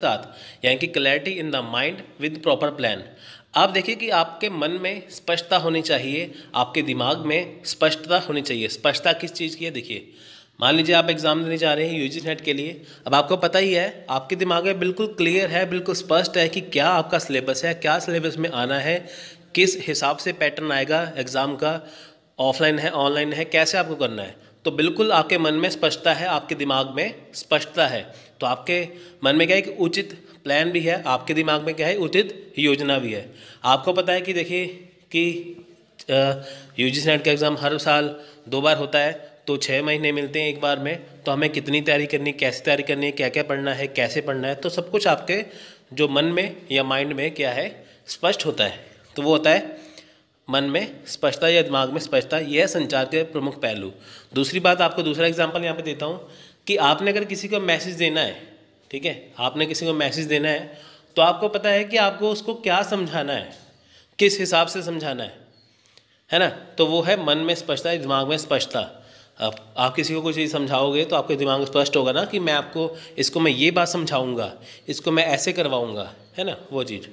साथ, यानी कि clarity in the mind with proper plan. आप देखिए कि आपके मन में स्पष्टता होनी चाहिए, आपके दिमाग में स्पष्टता होनी चाहिए। स्पष्टता किस चीज़ की है? देखिए, मान लीजिए आप एग्ज़ाम देने जा रहे हैं यूजी नेट के लिए। अब आपको पता ही है, आपके दिमाग में बिल्कुल क्लियर है, बिल्कुल स्पष्ट है कि क्या आपका सिलेबस है, क्या सिलेबस में आना है, किस हिसाब से पैटर्न आएगा एग्ज़ाम का, ऑफलाइन है ऑनलाइन है, कैसे आपको करना है। तो बिल्कुल आपके मन में स्पष्टता है, आपके दिमाग में स्पष्टता है। तो आपके मन में क्या है कि उचित प्लान भी है, आपके दिमाग में क्या है, उचित योजना भी है। आपको पता है कि देखिए कि यूजी नेट का एग्ज़ाम हर साल 2 बार होता है, तो 6 महीने मिलते हैं एक बार में। तो हमें कितनी तैयारी करनी, कैसे तैयारी करनी है, क्या क्या पढ़ना है, कैसे पढ़ना है, तो सब कुछ आपके जो मन में या माइंड में क्या है, स्पष्ट होता है। तो वो होता है मन में स्पष्टता या दिमाग में स्पष्टता। यह संचार के प्रमुख पहलू। दूसरी बात, आपको दूसरा एग्जांपल यहाँ पे देता हूँ कि आपने अगर किसी को मैसेज देना है, ठीक है, आपने किसी को मैसेज देना है, तो आपको पता है कि आपको उसको क्या समझाना है, किस हिसाब से समझाना है ना। तो वो है मन में स्पष्टता, दिमाग में स्पष्टता। अब आप किसी को कुछ चीज़ समझाओगे तो आपके दिमाग में स्पष्ट होगा ना कि मैं आपको इसको मैं ये बात समझाऊंगा, इसको मैं ऐसे करवाऊंगा, है ना, वो चीज़।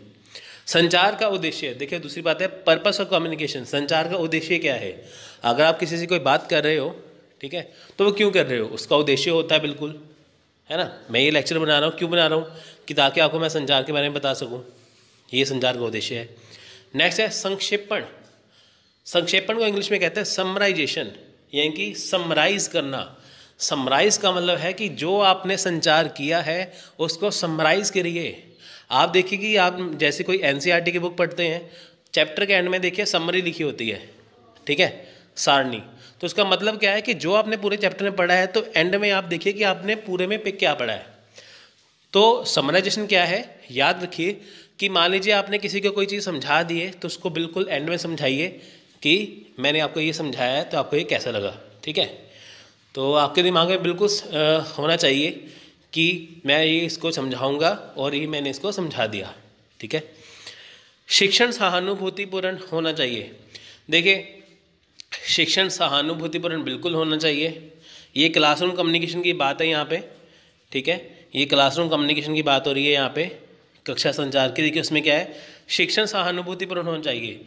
संचार का उद्देश्य, देखिए दूसरी बात है पर्पस ऑफ कम्युनिकेशन। संचार का उद्देश्य क्या है? अगर आप किसी से कोई बात कर रहे हो, ठीक है, तो वो क्यों कर रहे हो, उसका उद्देश्य होता है, बिल्कुल, है ना। मैं ये लेक्चर बना रहा हूँ, क्यों बना रहा हूँ? कि ताकि आपको मैं संचार के बारे में बता सकूँ। ये संचार का उद्देश्य है। नेक्स्ट है संक्षेपण। संक्षेपण को इंग्लिश में कहते हैं समराइजेशन, यानी कि समराइज करना। समराइज का मतलब है कि जो आपने संचार किया है उसको समराइज करिए। आप देखिए कि आप जैसे कोई एनसीईआरटी की बुक पढ़ते हैं, चैप्टर के एंड में देखिए समरी लिखी होती है, ठीक है, सारणी। तो उसका मतलब क्या है कि जो आपने पूरे चैप्टर में पढ़ा है, तो एंड में आप देखिए कि आपने पूरे में पे क्या पढ़ा है। तो समराइजेशन क्या है, याद रखिए कि मान लीजिए आपने किसी को कोई चीज़ समझा दी है, तो उसको बिल्कुल एंड में समझाइए कि मैंने आपको ये समझाया है, तो आपको ये कैसा लगा, ठीक है। तो आपके दिमाग में बिल्कुल होना चाहिए कि मैं ये इसको समझाऊंगा और ये मैंने इसको समझा दिया, ठीक है। शिक्षण सहानुभूतिपूर्ण होना चाहिए। देखिए, शिक्षण सहानुभूतिपूर्ण बिल्कुल होना चाहिए। ये क्लासरूम कम्युनिकेशन की बात है यहाँ पे, ठीक है, ये क्लासरूम कम्युनिकेशन की बात हो रही है यहाँ पे, कक्षा संचार की। देखिए उसमें क्या है, शिक्षण सहानुभूतिपूर्ण होना चाहिए।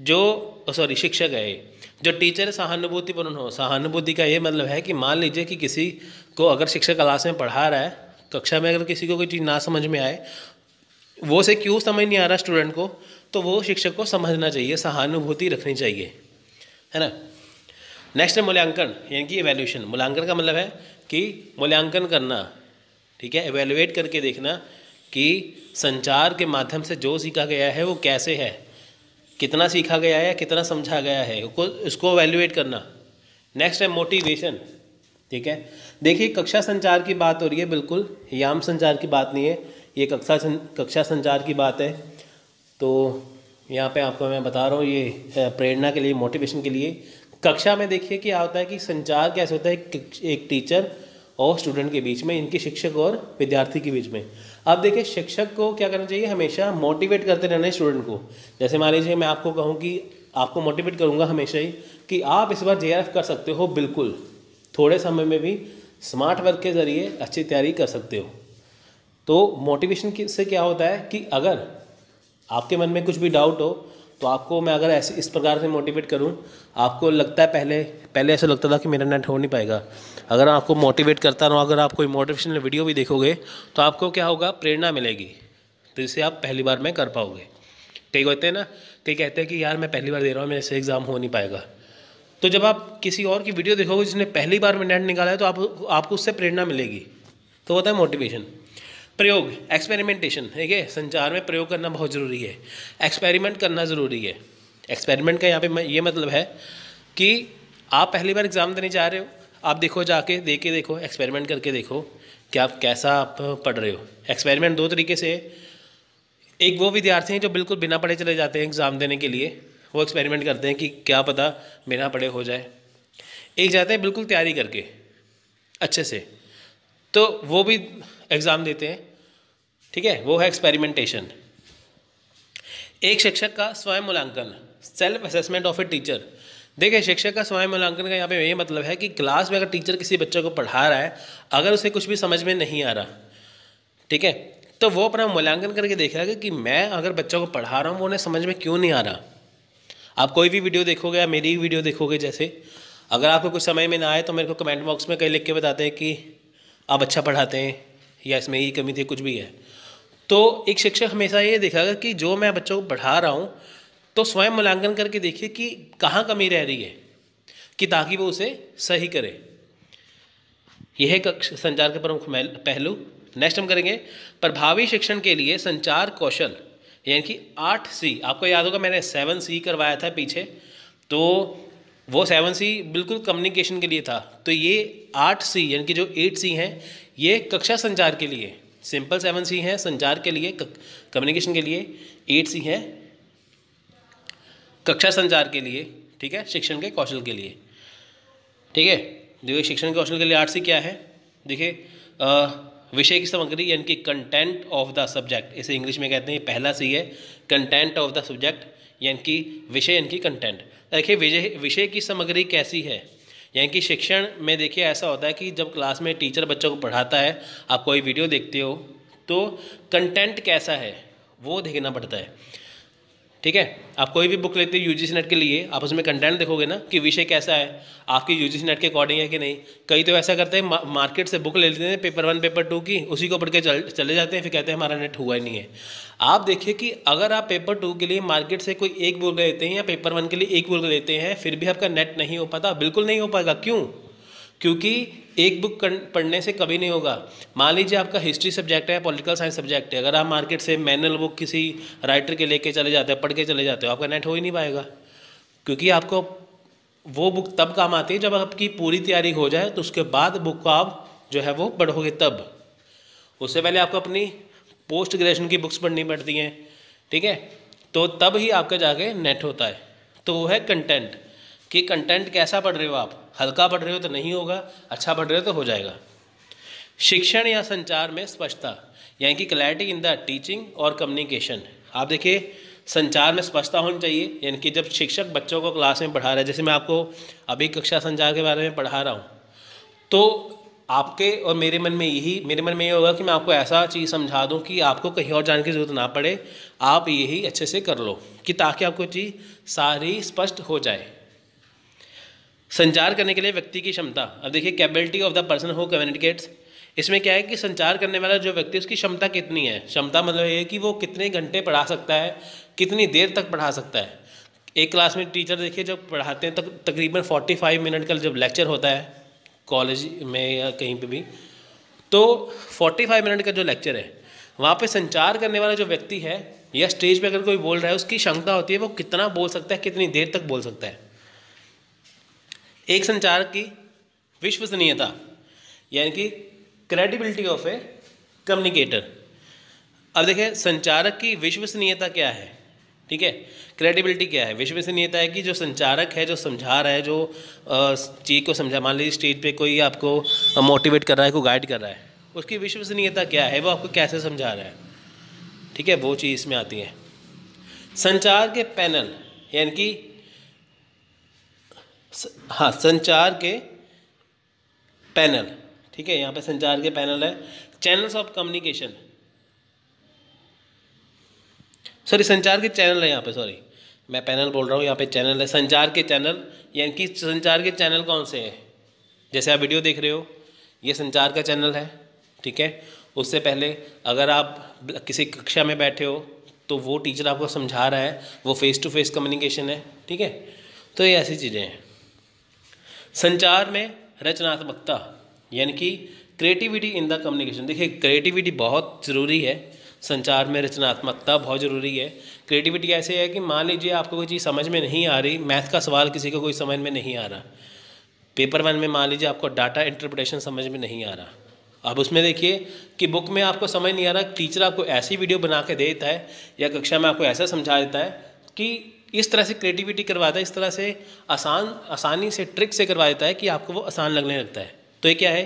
जो शिक्षक है, जो टीचर सहानुभूतिपूर्ण हो। सहानुभूति का ये मतलब है कि मान लीजिए कि किसी को अगर शिक्षक क्लास में पढ़ा रहा है, कक्षा में अगर किसी को कोई चीज़ ना समझ में आए, वो से क्यों समझ नहीं आ रहा स्टूडेंट को, तो वो शिक्षक को समझना चाहिए, सहानुभूति रखनी चाहिए, है ना। नेक्स्ट है मूल्यांकन, यानी कि एवेल्यूशन। मूल्यांकन का मतलब है कि मूल्यांकन करना, ठीक है, एवेल्युएट करके देखना कि संचार के माध्यम से जो सीखा गया है वो कैसे है, कितना सीखा गया है, कितना समझा गया है, उसको एवेल्युएट करना। नेक्स्ट है मोटिवेशन, ठीक है। देखिए कक्षा संचार की बात हो रही है, बिल्कुल याम संचार की बात नहीं है, ये कक्षा संचार की बात है। तो यहाँ पे आपको मैं बता रहा हूँ, ये प्रेरणा के लिए, मोटिवेशन के लिए। कक्षा में देखिए क्या होता है कि संचार कैसे होता है, एक टीचर और स्टूडेंट के बीच में, इनके शिक्षक और विद्यार्थी के बीच में। अब देखिए शिक्षक को क्या करना चाहिए, हमेशा मोटिवेट करते रहना है स्टूडेंट को। जैसे मान लीजिए मैं आपको कहूँ कि आपको मोटिवेट करूँगा हमेशा ही कि आप इस बार जेआरएफ कर सकते हो, बिल्कुल थोड़े समय में भी स्मार्ट वर्क के ज़रिए अच्छी तैयारी कर सकते हो। तो मोटिवेशन से क्या होता है कि अगर आपके मन में कुछ भी डाउट हो, तो आपको मैं अगर ऐसे इस प्रकार से मोटिवेट करूं, आपको लगता है पहले ऐसा लगता था कि मेरा नेट हो नहीं पाएगा, अगर आपको मोटिवेट करता रहूं, अगर आप कोई मोटिवेशनल वीडियो भी देखोगे, तो आपको क्या होगा, प्रेरणा मिलेगी, तो इससे आप पहली बार में कर पाओगे। कई होते हैं ना, कई कहते हैं कि यार मैं पहली बार दे रहा हूँ, मेरे से एग्ज़ाम हो नहीं पाएगा। तो जब आप किसी और की वीडियो देखोगे जिसने पहली बार में नेट निकाला है, तो आपको उससे प्रेरणा मिलेगी। तो होता है मोटिवेशन। प्रयोग, एक्सपेरिमेंटेशन, ठीक है, संचार में प्रयोग करना बहुत ज़रूरी है, एक्सपेरिमेंट करना ज़रूरी है। एक्सपेरिमेंट का यहाँ पे ये मतलब है कि आप पहली बार एग्ज़ाम देने जा रहे हो, आप देखो, जाके दे के देखो, एक्सपेरिमेंट करके देखो कि आप कैसा आप पढ़ रहे हो। एक्सपेरिमेंट दो तरीके से, एक वो विद्यार्थी हैं जो बिल्कुल बिना पढ़े चले जाते हैं एग्ज़ाम देने के लिए, वो एक्सपेरिमेंट करते हैं कि क्या पता बिना पढ़े हो जाए। एक जाते हैं बिल्कुल तैयारी करके अच्छे से, तो वो भी एग्ज़ाम देते हैं, ठीक है, वो है एक्सपेरिमेंटेशन। एक शिक्षक का स्वयं मूल्यांकन, self assessment of a teacher. देखिए शिक्षक का स्वयं मूल्यांकन का यहाँ पे ये मतलब है कि क्लास में अगर टीचर किसी बच्चे को पढ़ा रहा है, अगर उसे कुछ भी समझ में नहीं आ रहा, ठीक है, तो वो अपना मूल्यांकन करके देखेगा कि मैं अगर बच्चों को पढ़ा रहा हूँ वो उन्हें समझ में क्यों नहीं आ रहा। आप कोई भी वीडियो देखोगे या मेरी वीडियो देखोगे, जैसे अगर आपको कुछ समझ में ना आए तो मेरे को कमेंट बॉक्स में कई लिख के बताते हैं कि आप अच्छा पढ़ाते हैं या इसमें ये कमी थी, कुछ भी है। तो एक शिक्षक हमेशा ये देखेगा कि जो मैं बच्चों को पढ़ा रहा हूँ तो स्वयं मूल्यांकन करके देखिए कि कहाँ कमी रह रही है, कि ताकि वो उसे सही करे। यह है संचार के प्रमुख पहलू। नेक्स्ट हम करेंगे प्रभावी शिक्षण के लिए संचार कौशल, यानी कि 8C। आपको याद होगा मैंने 7C करवाया था पीछे, तो वो 7C बिल्कुल कम्युनिकेशन के लिए था। तो ये 8C यानी कि जो 8C हैं ये कक्षा संचार के लिए। सिंपल 7C है संचार के लिए, कम्युनिकेशन के लिए 8C है कक्षा संचार के लिए, ठीक है, शिक्षण के कौशल के लिए, ठीक है। देखिए शिक्षण के कौशल के लिए 8C क्या है, देखिए विषय की सामग्री यानी कि कंटेंट ऑफ द सब्जेक्ट, इसे इंग्लिश में कहते हैं, पहला C है कंटेंट ऑफ द सब्जेक्ट, यानी कि विषय यानी कि कंटेंट। देखिए विषय की सामग्री कैसी है, यानी कि शिक्षण में देखिए ऐसा होता है कि जब क्लास में टीचर बच्चों को पढ़ाता है, आप कोई वीडियो देखते हो तो कंटेंट कैसा है वो देखना पड़ता है, ठीक है। आप कोई भी बुक लेते हो यूजीसी नेट के लिए, आप उसमें कंटेंट देखोगे ना कि विषय कैसा है, आपकी यूजीसी नेट के अकॉर्डिंग है कि नहीं। कई तो ऐसा करते हैं मार्केट से बुक ले लेते हैं पेपर 1 पेपर 2 की, उसी को पढ़ के चले जाते हैं, फिर कहते हैं हमारा नेट हुआ ही नहीं है। आप देखिए कि अगर आप पेपर 2 के लिए मार्केट से कोई एक बुक लेते हैं या पेपर 1 के लिए एक बुक लेते हैं, फिर भी आपका नेट नहीं हो पाता, बिल्कुल नहीं हो पाएगा। क्यों? क्योंकि एक बुक पढ़ने से कभी नहीं होगा। मान लीजिए आपका हिस्ट्री सब्जेक्ट है, पॉलिटिकल साइंस सब्जेक्ट है, अगर आप मार्केट से मैनुअल बुक किसी राइटर के लेके चले जाते हो, पढ़ के चले जाते हो, आपका नेट हो ही नहीं पाएगा। क्योंकि आपको वो बुक तब काम आती है जब आपकी पूरी तैयारी हो जाए, तो उसके बाद बुक को आप जो है वो पढ़ोगे तब। उससे पहले आपको अपनी पोस्ट ग्रेजुएशन की बुक्स पढ़नी पड़ती हैं, ठीक है, तो तब ही आपका जाके नेट होता है। तो वो है कंटेंट, कि कंटेंट कैसा पढ़ रहे हो आप, हल्का पढ़ रहे हो तो नहीं होगा, अच्छा पढ़ रहे हो तो हो जाएगा। शिक्षण या संचार में स्पष्टता, यानी कि क्लैरिटी इन द टीचिंग और कम्युनिकेशन। आप देखिए संचार में स्पष्टता होनी चाहिए, यानी कि जब शिक्षक बच्चों को क्लास में पढ़ा रहा है, जैसे मैं आपको अभी कक्षा संचार के बारे में पढ़ा रहा हूँ, तो आपके और मेरे मन में ये होगा कि मैं आपको ऐसा चीज़ समझा दूँ कि आपको कहीं और जाने की ज़रूरत ना पड़े, आप यही अच्छे से कर लो, कि ताकि आपको चीज़ सारी स्पष्ट हो जाए। संचार करने के लिए व्यक्ति की क्षमता, अब देखिए capability of the person who communicates. इसमें क्या है कि संचार करने वाला जो व्यक्ति, उसकी क्षमता कितनी है। क्षमता मतलब ये है कि वो कितने घंटे पढ़ा सकता है, कितनी देर तक पढ़ा सकता है। एक क्लास में टीचर देखिए जब पढ़ाते हैं तकरीबन 45 मिनट का जब लेक्चर होता है कॉलेज में या कहीं पे भी, तो 45 मिनट का जो लेक्चर है वहाँ पे संचार करने वाला जो व्यक्ति है या स्टेज पे अगर कोई बोल रहा है, उसकी क्षमता होती है वो कितना बोल सकता है, कितनी देर तक बोल सकता है। एक संचार की विश्वसनीयता, यानी कि क्रेडिबिलिटी ऑफ ए कम्युनिकेटर। अब देखिए संचारक की विश्वसनीयता क्या है, ठीक है, क्रेडिबिलिटी क्या है। विश्वसनीयता है कि जो संचारक है, जो समझा रहा है, जो चीज़ को समझा, मान लीजिए स्टेज पे कोई आपको मोटिवेट कर रहा है, कोई गाइड कर रहा है, उसकी विश्वसनीयता क्या है, वो आपको कैसे समझा रहा है, ठीक है, वो चीज़ इसमें आती है। संचार के पैनल, यानी कि हाँ संचार के पैनल, ठीक है, यहाँ पे संचार के पैनल है। चैनल्स ऑफ कम्युनिकेशन, सॉरी संचार के चैनल है यहाँ पे, सॉरी मैं पैनल बोल रहा हूँ, यहाँ पे चैनल है। संचार के चैनल, यानी कि संचार के चैनल कौन से हैं, जैसे आप वीडियो देख रहे हो ये संचार का चैनल है, ठीक है। उससे पहले अगर आप किसी कक्षा में बैठे हो तो वो टीचर आपको समझा रहा है, वो फेस टू फेस कम्युनिकेशन है, ठीक है। तो ये ऐसी चीज़ें हैं। संचार में रचनात्मकता, यानी कि क्रिएटिविटी इन द कम्युनिकेशन। देखिए क्रिएटिविटी बहुत ज़रूरी है, संचार में रचनात्मकता बहुत ज़रूरी है। क्रिएटिविटी ऐसे है कि मान लीजिए आपको कोई चीज़ समझ में नहीं आ रही, मैथ का सवाल किसी को कोई समझ में नहीं आ रहा, पेपर 1 में मान लीजिए आपको डाटा इंटरप्रिटेशन समझ में नहीं आ रहा, अब उसमें देखिए कि बुक में आपको समझ नहीं आ रहा, टीचर आपको ऐसी वीडियो बना के देता है या कक्षा में आपको ऐसा समझा देता है कि इस तरह से क्रिएटिविटी करवाता है, इस तरह से आसानी से ट्रिक से करवा देता है कि आपको वो आसान लगने लगता है। तो ये क्या है,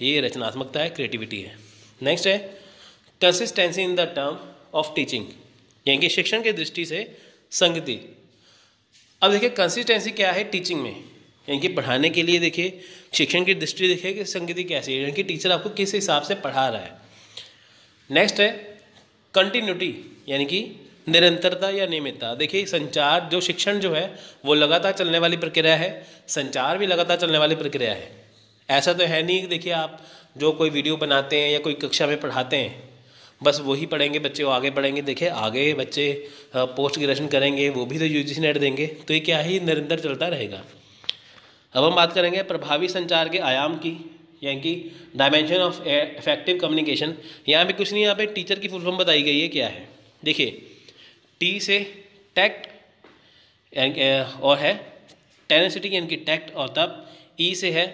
ये रचनात्मकता है, क्रिएटिविटी है। नेक्स्ट है consistency in the term of teaching, यानी कि शिक्षण की दृष्टि से संगति। अब देखिए कंसिस्टेंसी क्या है टीचिंग में, यानी कि पढ़ाने के लिए देखिए शिक्षण की दृष्टि देखिए कि संगति कैसी है, यानी कि टीचर आपको किस हिसाब से पढ़ा रहा है। नेक्स्ट है कंटिन्यूटी यानी कि निरंतरता या नियमितता। देखिए संचार जो शिक्षण जो है वो लगातार चलने वाली प्रक्रिया है, संचार भी लगातार चलने वाली प्रक्रिया है। ऐसा तो है नहीं कि देखिए आप जो कोई वीडियो बनाते हैं या कोई कक्षा में पढ़ाते हैं बस वही पढ़ेंगे बच्चे, वो आगे पढ़ेंगे। देखिए आगे बच्चे पोस्ट ग्रेजुएशन करेंगे, वो भी तो यूजीसी नेट देंगे, तो ये क्या ही निरंतर चलता रहेगा। अब हम बात करेंगे प्रभावी संचार के आयाम की, यानी कि डायमेंशन ऑफ इफेक्टिव कम्युनिकेशन। यहाँ पे कुछ नहीं, यहाँ पे टीचर की फुल फॉर्म बताई गई है क्या है। देखिए टी से टैक्ट और है टेनेसिटी यानी कि टैक्ट और तब, ई से है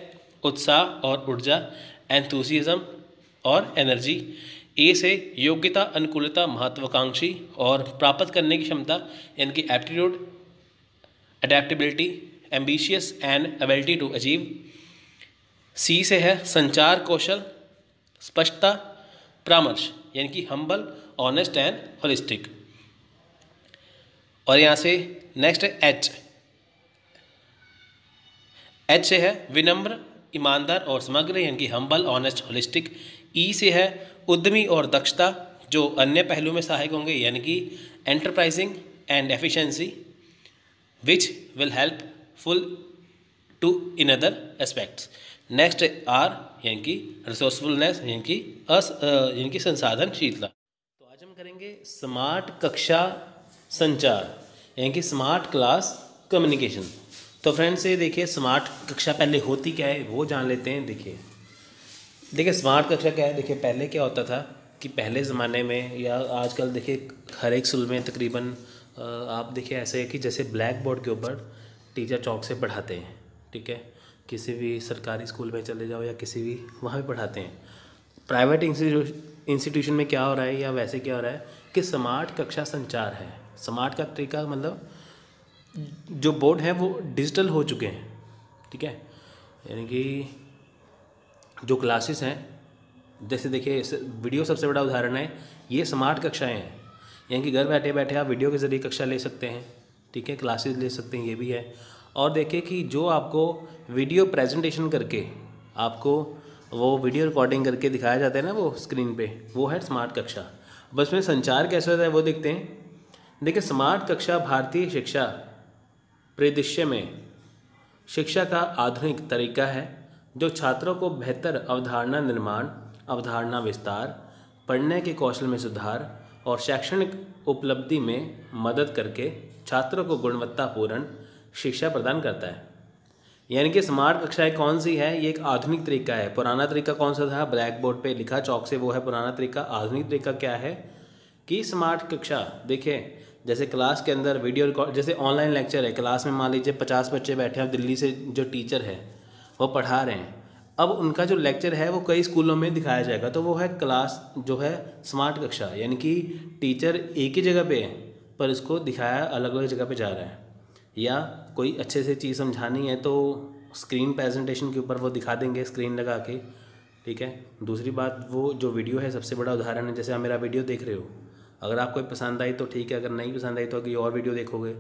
उत्साह और ऊर्जा एंथुसिज्म और एनर्जी, ए से योग्यता अनुकूलता महत्वाकांक्षी और प्राप्त करने की क्षमता यानी कि aptitude adaptability ambitious and ability to achieve, C से है संचार कौशल स्पष्टता परामर्श यानी कि हम्बल ऑनेस्ट एंड होलिस्टिक। और यहाँ से नेक्स्ट है एच से है विनम्र ईमानदार और समग्र यानी कि हम्बल ऑनेस्ट होलिस्टिक, ई से है उद्यमी और दक्षता जो अन्य पहलू में सहायक होंगे यानी कि enterprising and efficiency which will helpful to in other aspects. Next are यानी कि रिसोर्सफुलनेस यानी कि संसाधनशीलता। तो आज हम करेंगे स्मार्ट कक्षा संचार यानी कि स्मार्ट क्लास कम्युनिकेशन। तो फ्रेंड्स ये देखिए स्मार्ट कक्षा पहले होती क्या है वो जान लेते हैं। देखिए स्मार्ट कक्षा क्या है। देखिए पहले क्या होता था कि पहले ज़माने में या आजकल देखिए हर एक स्कूल में तकरीबन आप देखिए ऐसे है कि जैसे ब्लैक बोर्ड के ऊपर टीचर चौक से पढ़ाते हैं, ठीक है। किसी भी सरकारी स्कूल में चले जाओ या किसी भी वहाँ भी पढ़ाते हैं। प्राइवेट इंस्टीट्यूशन में क्या हो रहा है या वैसे क्या हो रहा है कि स्मार्ट कक्षा संचार है। स्मार्ट का तरीका मतलब जो बोर्ड है वो डिजिटल हो चुके हैं, ठीक है। यानी कि जो क्लासेस हैं जैसे देखिए वीडियो सबसे बड़ा उदाहरण है, ये स्मार्ट कक्षाएं हैं। यानी कि घर बैठे बैठे आप वीडियो के ज़रिए कक्षा ले सकते हैं, ठीक है, क्लासेस ले सकते हैं, ये भी है। और देखिए कि जो आपको वीडियो प्रेजेंटेशन करके आपको वो वीडियो रिकॉर्डिंग करके दिखाया जाता है ना वो स्क्रीन पे, वो है स्मार्ट कक्षा। बस में संचार कैसे होता है वो देखते हैं। देखिए स्मार्ट कक्षा भारतीय शिक्षा परिदृश्य में शिक्षा का आधुनिक तरीका है जो छात्रों को बेहतर अवधारणा निर्माण, अवधारणा विस्तार, पढ़ने के कौशल में सुधार और शैक्षणिक उपलब्धि में मदद करके छात्रों को गुणवत्तापूर्ण शिक्षा प्रदान करता है। यानी कि स्मार्ट कक्षाएं कौन सी है, ये एक आधुनिक तरीका है। पुराना तरीका कौन सा था, ब्लैक बोर्ड पे लिखा चौक से, वो है पुराना तरीका। आधुनिक तरीका क्या है कि स्मार्ट कक्षा देखिए जैसे क्लास के अंदर वीडियो रिकॉर्ड, जैसे ऑनलाइन लेक्चर है, क्लास में मान लीजिए 50 बच्चे बैठे हैं, दिल्ली से जो टीचर है वो पढ़ा रहे हैं, अब उनका जो लेक्चर है वो कई स्कूलों में दिखाया जाएगा, तो वो है क्लास जो है स्मार्ट कक्षा। यानी कि टीचर एक ही जगह पे है पर इसको दिखाया अलग अलग जगह पे जा रहा है। या कोई अच्छे से चीज़ समझानी है तो स्क्रीन प्रेजेंटेशन के ऊपर वो दिखा देंगे स्क्रीन लगा के, ठीक है। दूसरी बात वो जो वीडियो है सबसे बड़ा उदाहरण है। जैसे आप मेरा वीडियो देख रहे हो, अगर आपको पसंद आई तो ठीक है, अगर नहीं पसंद आई तो अगर और वीडियो देखोगे।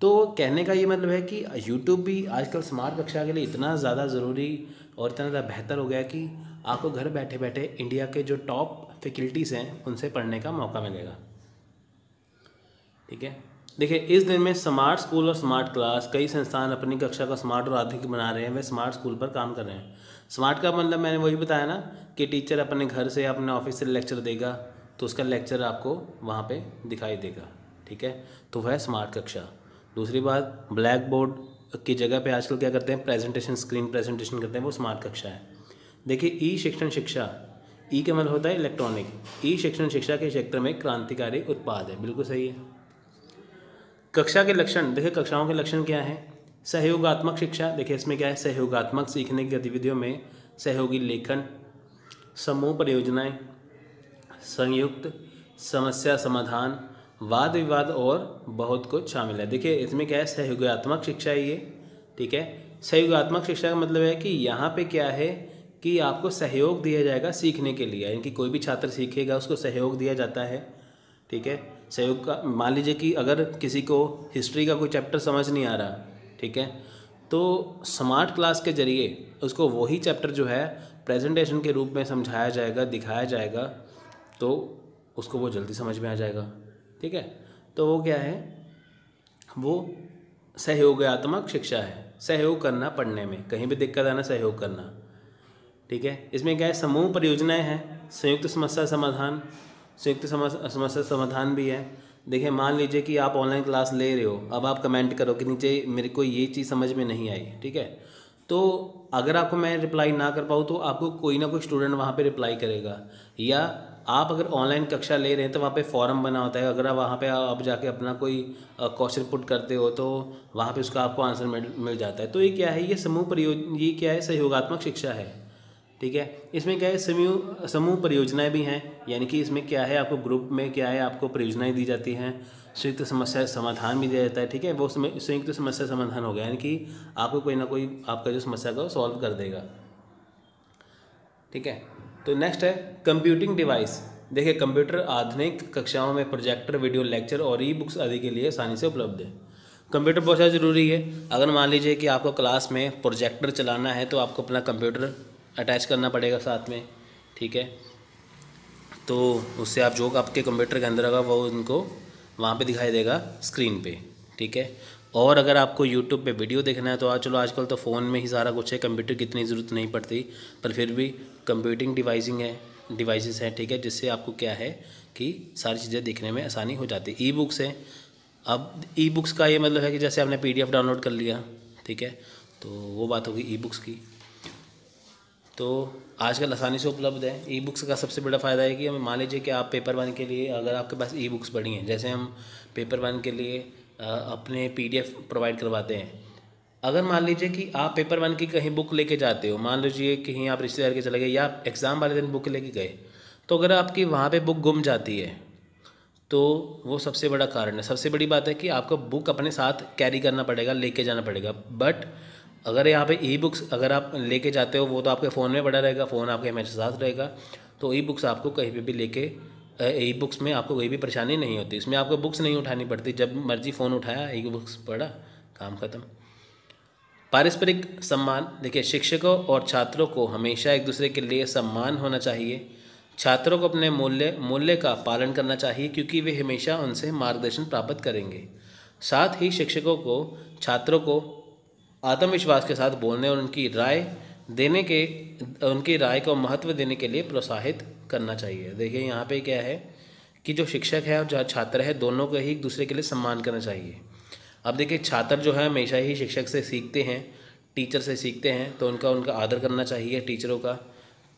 तो कहने का ये मतलब है कि यूट्यूब भी आजकल स्मार्ट कक्षा के लिए इतना ज़्यादा ज़रूरी और इतना ज़्यादा बेहतर हो गया कि आपको घर बैठे बैठे इंडिया के जो टॉप फैकल्टीज़ हैं उनसे पढ़ने का मौका मिलेगा, ठीक है। देखिए इस दिन में स्मार्ट स्कूल और स्मार्ट क्लास, कई संस्थान अपनी कक्षा को स्मार्ट और आधुनिक बना रहे हैं, वे स्मार्ट स्कूल पर काम कर रहे हैं। स्मार्ट का मतलब मैंने वही बताया ना कि टीचर अपने घर से अपने ऑफिस से लेक्चर देगा तो उसका लेक्चर आपको वहाँ पे दिखाई देगा, ठीक है, तो वह है स्मार्ट कक्षा। दूसरी बात ब्लैक बोर्ड की जगह पे आजकल क्या करते हैं, प्रेजेंटेशन, स्क्रीन प्रेजेंटेशन करते हैं, वो स्मार्ट कक्षा है। देखिए ई शिक्षण शिक्षा, ई का मतलब होता है इलेक्ट्रॉनिक। ई शिक्षण शिक्षा के क्षेत्र में क्रांतिकारी उत्पाद है, बिल्कुल सही है। कक्षा के लक्षण, देखिए कक्षाओं के लक्षण क्या हैं। सहयोगात्मक शिक्षा, देखिए इसमें क्या है, सहयोगात्मक सीखने की गतिविधियों में सहयोगी लेखन, समूह परियोजनाएं, संयुक्त समस्या समाधान, वाद विवाद और बहुत कुछ शामिल है। देखिए इसमें क्या है, सहयोगात्मक शिक्षा है ये, ठीक है। सहयोगात्मक शिक्षा का मतलब है कि यहाँ पे क्या है कि आपको सहयोग दिया जाएगा सीखने के लिए, यानी कि कोई भी छात्र सीखेगा उसको सहयोग दिया जाता है, ठीक है। सहयोग का मान लीजिए कि अगर किसी को हिस्ट्री का कोई चैप्टर समझ नहीं आ रहा, ठीक है, तो स्मार्ट क्लास के जरिए उसको वही चैप्टर जो है प्रेजेंटेशन के रूप में समझाया जाएगा, दिखाया जाएगा, तो उसको वो जल्दी समझ में आ जाएगा। ठीक है, तो वो क्या है, वो सहयोगात्मक शिक्षा है, सहयोग करना, पढ़ने में कहीं भी दिक्कत आना सहयोग करना। ठीक है, इसमें क्या है, समूह परियोजनाएं हैं, संयुक्त समस्या समाधान, संयुक्त समस्या समाधान भी है। देखिए मान लीजिए कि आप ऑनलाइन क्लास ले रहे हो, अब आप कमेंट करो कि नीचे मेरे को ये चीज़ समझ में नहीं आई। ठीक है, तो अगर आपको मैं रिप्लाई ना कर पाऊँ तो आपको कोई ना कोई स्टूडेंट वहाँ पे रिप्लाई करेगा, या आप अगर ऑनलाइन कक्षा ले रहे हैं तो वहाँ पे फॉरम बना होता है, अगर आप वहाँ पे आप जाके अपना कोई क्वेश्चन पुट करते हो तो वहाँ पे उसका आपको आंसर मिल जाता है। तो ये क्या है, ये ये क्या है, सहयोगात्मक शिक्षा है। ठीक है, इसमें क्या है, समूह परियोजनाएं भी हैं, यानी कि इसमें क्या है, आपको ग्रुप में क्या है, आपको परियोजनाएं दी जाती हैं, संयुक्त समस्या समाधान भी दिया जाता है। ठीक है, वो संयुक्त समस्या समाधान हो गया, यानी कि आपको कोई ना कोई आपका जो समस्या का सॉल्व कर देगा। ठीक है, तो नेक्स्ट है कंप्यूटिंग डिवाइस। देखिए कंप्यूटर आधुनिक कक्षाओं में प्रोजेक्टर, वीडियो लेक्चर और ई बुक्स आदि के लिए आसानी से उपलब्ध है। कंप्यूटर बहुत ज़्यादा ज़रूरी है। अगर मान लीजिए कि आपको क्लास में प्रोजेक्टर चलाना है तो आपको अपना कंप्यूटर अटैच करना पड़ेगा साथ में। ठीक है, तो उससे आप जो आपके कंप्यूटर के अंदर होगा वो उनको वहाँ पे दिखाई देगा स्क्रीन पे। ठीक है, और अगर आपको यूट्यूब पे वीडियो देखना है तो चलो आजकल तो फ़ोन में ही सारा कुछ है, कंप्यूटर की इतनी ज़रूरत नहीं पड़ती, पर फिर भी कंप्यूटिंग डिवाइसेस हैं। ठीक है, जिससे आपको क्या है कि सारी चीज़ें देखने में आसानी हो जाती है। ई बुक्स है, अब ई बुक्स का ये मतलब है कि जैसे आपने PDF डाउनलोड कर लिया, ठीक है, तो वो बात होगी ई बुक्स की। तो आजकल आसानी से उपलब्ध है। ई बुक्स का सबसे बड़ा फ़ायदा है कि हम मान लीजिए कि आप पेपर 1 के लिए अगर आपके पास ई बुक्स पड़ी हैं, जैसे हम पेपर 1 के लिए अपने PDF प्रोवाइड करवाते हैं। अगर मान लीजिए कि आप पेपर 1 की कहीं बुक लेके जाते हो, मान लीजिए कहीं आप रिश्तेदार के चले गए या आप एग्ज़ाम वाले दिन बुक लेके गए, तो अगर आपकी वहाँ पे बुक गुम जाती है तो वो सबसे बड़ा कारण है। सबसे बड़ी बात है कि आपको बुक अपने साथ कैरी करना पड़ेगा, लेके जाना पड़ेगा। बट अगर यहाँ पे ई बुक्स अगर आप लेके जाते हो, वो तो आपके फ़ोन में पड़ा रहेगा, फ़ोन आपके हमेशा साथ रहेगा, तो ई बुक्स आपको कहीं पे भी लेके ई बुक्स में आपको कोई भी परेशानी नहीं होती। इसमें आपको बुक्स नहीं उठानी पड़ती, जब मर्जी फ़ोन उठाया ई बुक्स पढ़ा, काम ख़त्म। पारस्परिक सम्मान, देखिए शिक्षकों और छात्रों को हमेशा एक दूसरे के लिए सम्मान होना चाहिए। छात्रों को अपने मूल्य का पालन करना चाहिए क्योंकि वे हमेशा उनसे मार्गदर्शन प्राप्त करेंगे। साथ ही शिक्षकों को छात्रों को आत्मविश्वास के साथ बोलने और उनकी राय को महत्व देने के लिए प्रोत्साहित करना चाहिए। देखिए यहाँ पे क्या है कि जो शिक्षक है और जो छात्र है, दोनों को ही एक दूसरे के लिए सम्मान करना चाहिए। अब देखिए छात्र जो है हमेशा ही शिक्षक से सीखते हैं, टीचर से सीखते हैं, तो उनका आदर करना चाहिए टीचरों का।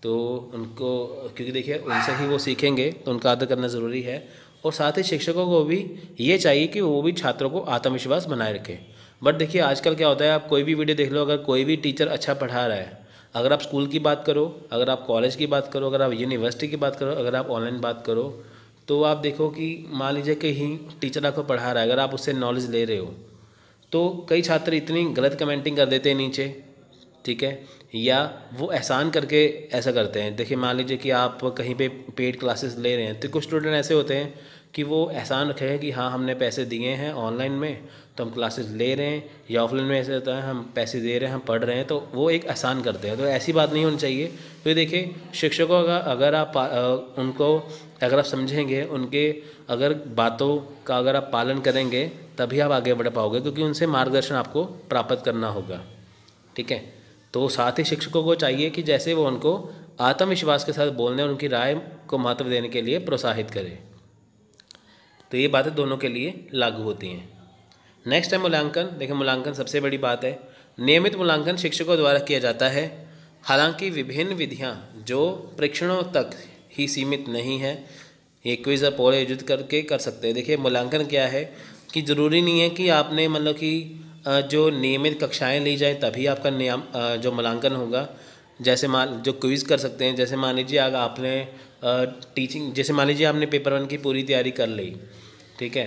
तो उनको, क्योंकि देखिए उनसे ही वो सीखेंगे, तो उनका आदर करना ज़रूरी है। और साथ ही शिक्षकों को भी ये चाहिए कि वो भी छात्रों को आत्मविश्वास बनाए रखें। बट देखिए आजकल क्या होता है, आप कोई भी वीडियो देख लो, अगर कोई भी टीचर अच्छा पढ़ा रहा है, अगर आप स्कूल की बात करो, अगर आप कॉलेज की बात करो, अगर आप यूनिवर्सिटी की बात करो, अगर आप ऑनलाइन बात करो, तो आप देखो कि मान लीजिए कहीं टीचर आपको पढ़ा रहा है, अगर आप उससे नॉलेज ले रहे हो, तो कई छात्र इतनी गलत कमेंटिंग कर देते हैं नीचे। ठीक है, या वो एहसान करके ऐसा करते हैं। देखिए मान लीजिए कि आप कहीं पे पेड क्लासेस ले रहे हैं, तो कुछ स्टूडेंट ऐसे होते हैं कि वो एहसान रखेंगे कि हाँ हमने पैसे दिए हैं ऑनलाइन में तो हम क्लासेस ले रहे हैं, या ऑफलाइन में ऐसे होता है हम पैसे दे रहे हैं, हम पढ़ रहे हैं, तो वो एक एहसान करते हैं। तो ऐसी बात नहीं होनी चाहिए। तो देखिए शिक्षकों का अगर आप समझेंगे, उनके अगर बातों का अगर आप पालन करेंगे, तभी आप आगे बढ़ पाओगे, क्योंकि उनसे मार्गदर्शन आपको प्राप्त करना होगा। ठीक है, तो साथ ही शिक्षकों को चाहिए कि जैसे वो उनको आत्मविश्वास के साथ बोलने और उनकी राय को महत्व देने के लिए प्रोत्साहित करें। तो ये बातें दोनों के लिए लागू होती हैं। नेक्स्ट है मूल्यांकन। देखिए मूल्यांकन सबसे बड़ी बात है। नियमित मूल्यांकन शिक्षकों द्वारा किया जाता है, हालांकि विभिन्न विधियां जो परीक्षणों तक ही सीमित नहीं है, ये क्विज और पोल आयोजित करके कर सकते हैं। देखिए मूल्यांकन क्या है कि ज़रूरी नहीं है कि आपने मतलब कि जो नियमित कक्षाएं ली जाए तभी आपका जो मूल्यांकन होगा। जैसे जो क्विज़ कर सकते हैं, जैसे मान लीजिए अगर आपने जैसे मान लीजिए आपने पेपर 1 की पूरी तैयारी कर ली, ठीक है,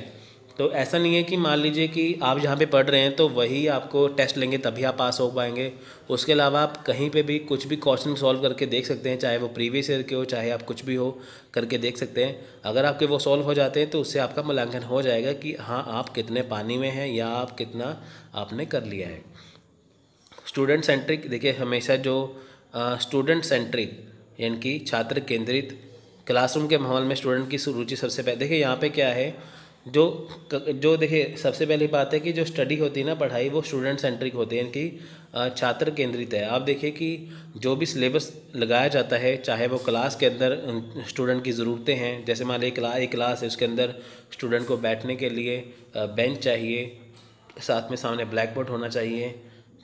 तो ऐसा नहीं है कि मान लीजिए कि आप जहाँ पे पढ़ रहे हैं तो वही आपको टेस्ट लेंगे तभी आप पास हो पाएंगे। उसके अलावा आप कहीं पे भी कुछ भी क्वेश्चन सॉल्व करके देख सकते हैं, चाहे वो प्रीवियस ईयर के हो, चाहे आप कुछ भी हो करके देख सकते हैं। अगर आपके वो सॉल्व हो जाते हैं तो उससे आपका मूल्यांकन हो जाएगा कि हाँ आप कितने पानी में हैं या आप कितना आपने कर लिया है। स्टूडेंट सेंट्रिक, देखिए हमेशा जो स्टूडेंट सेंट्रिक यानी कि छात्र केंद्रित क्लासरूम के माहौल में स्टूडेंट की रुचि सबसे पहले देखिए यहाँ पे क्या है, जो देखिए सबसे पहली बात है कि जो स्टडी होती है ना, पढ़ाई, वो स्टूडेंट सेंट्रिक होती है, इनकी छात्र केंद्रित है। आप देखिए कि जो भी सिलेबस लगाया जाता है, चाहे वो क्लास के अंदर स्टूडेंट की ज़रूरतें हैं, जैसे मान लीजिए एक क्लास है, उसके अंदर स्टूडेंट को बैठने के लिए बेंच चाहिए, साथ में सामने ब्लैक बोर्ड होना चाहिए,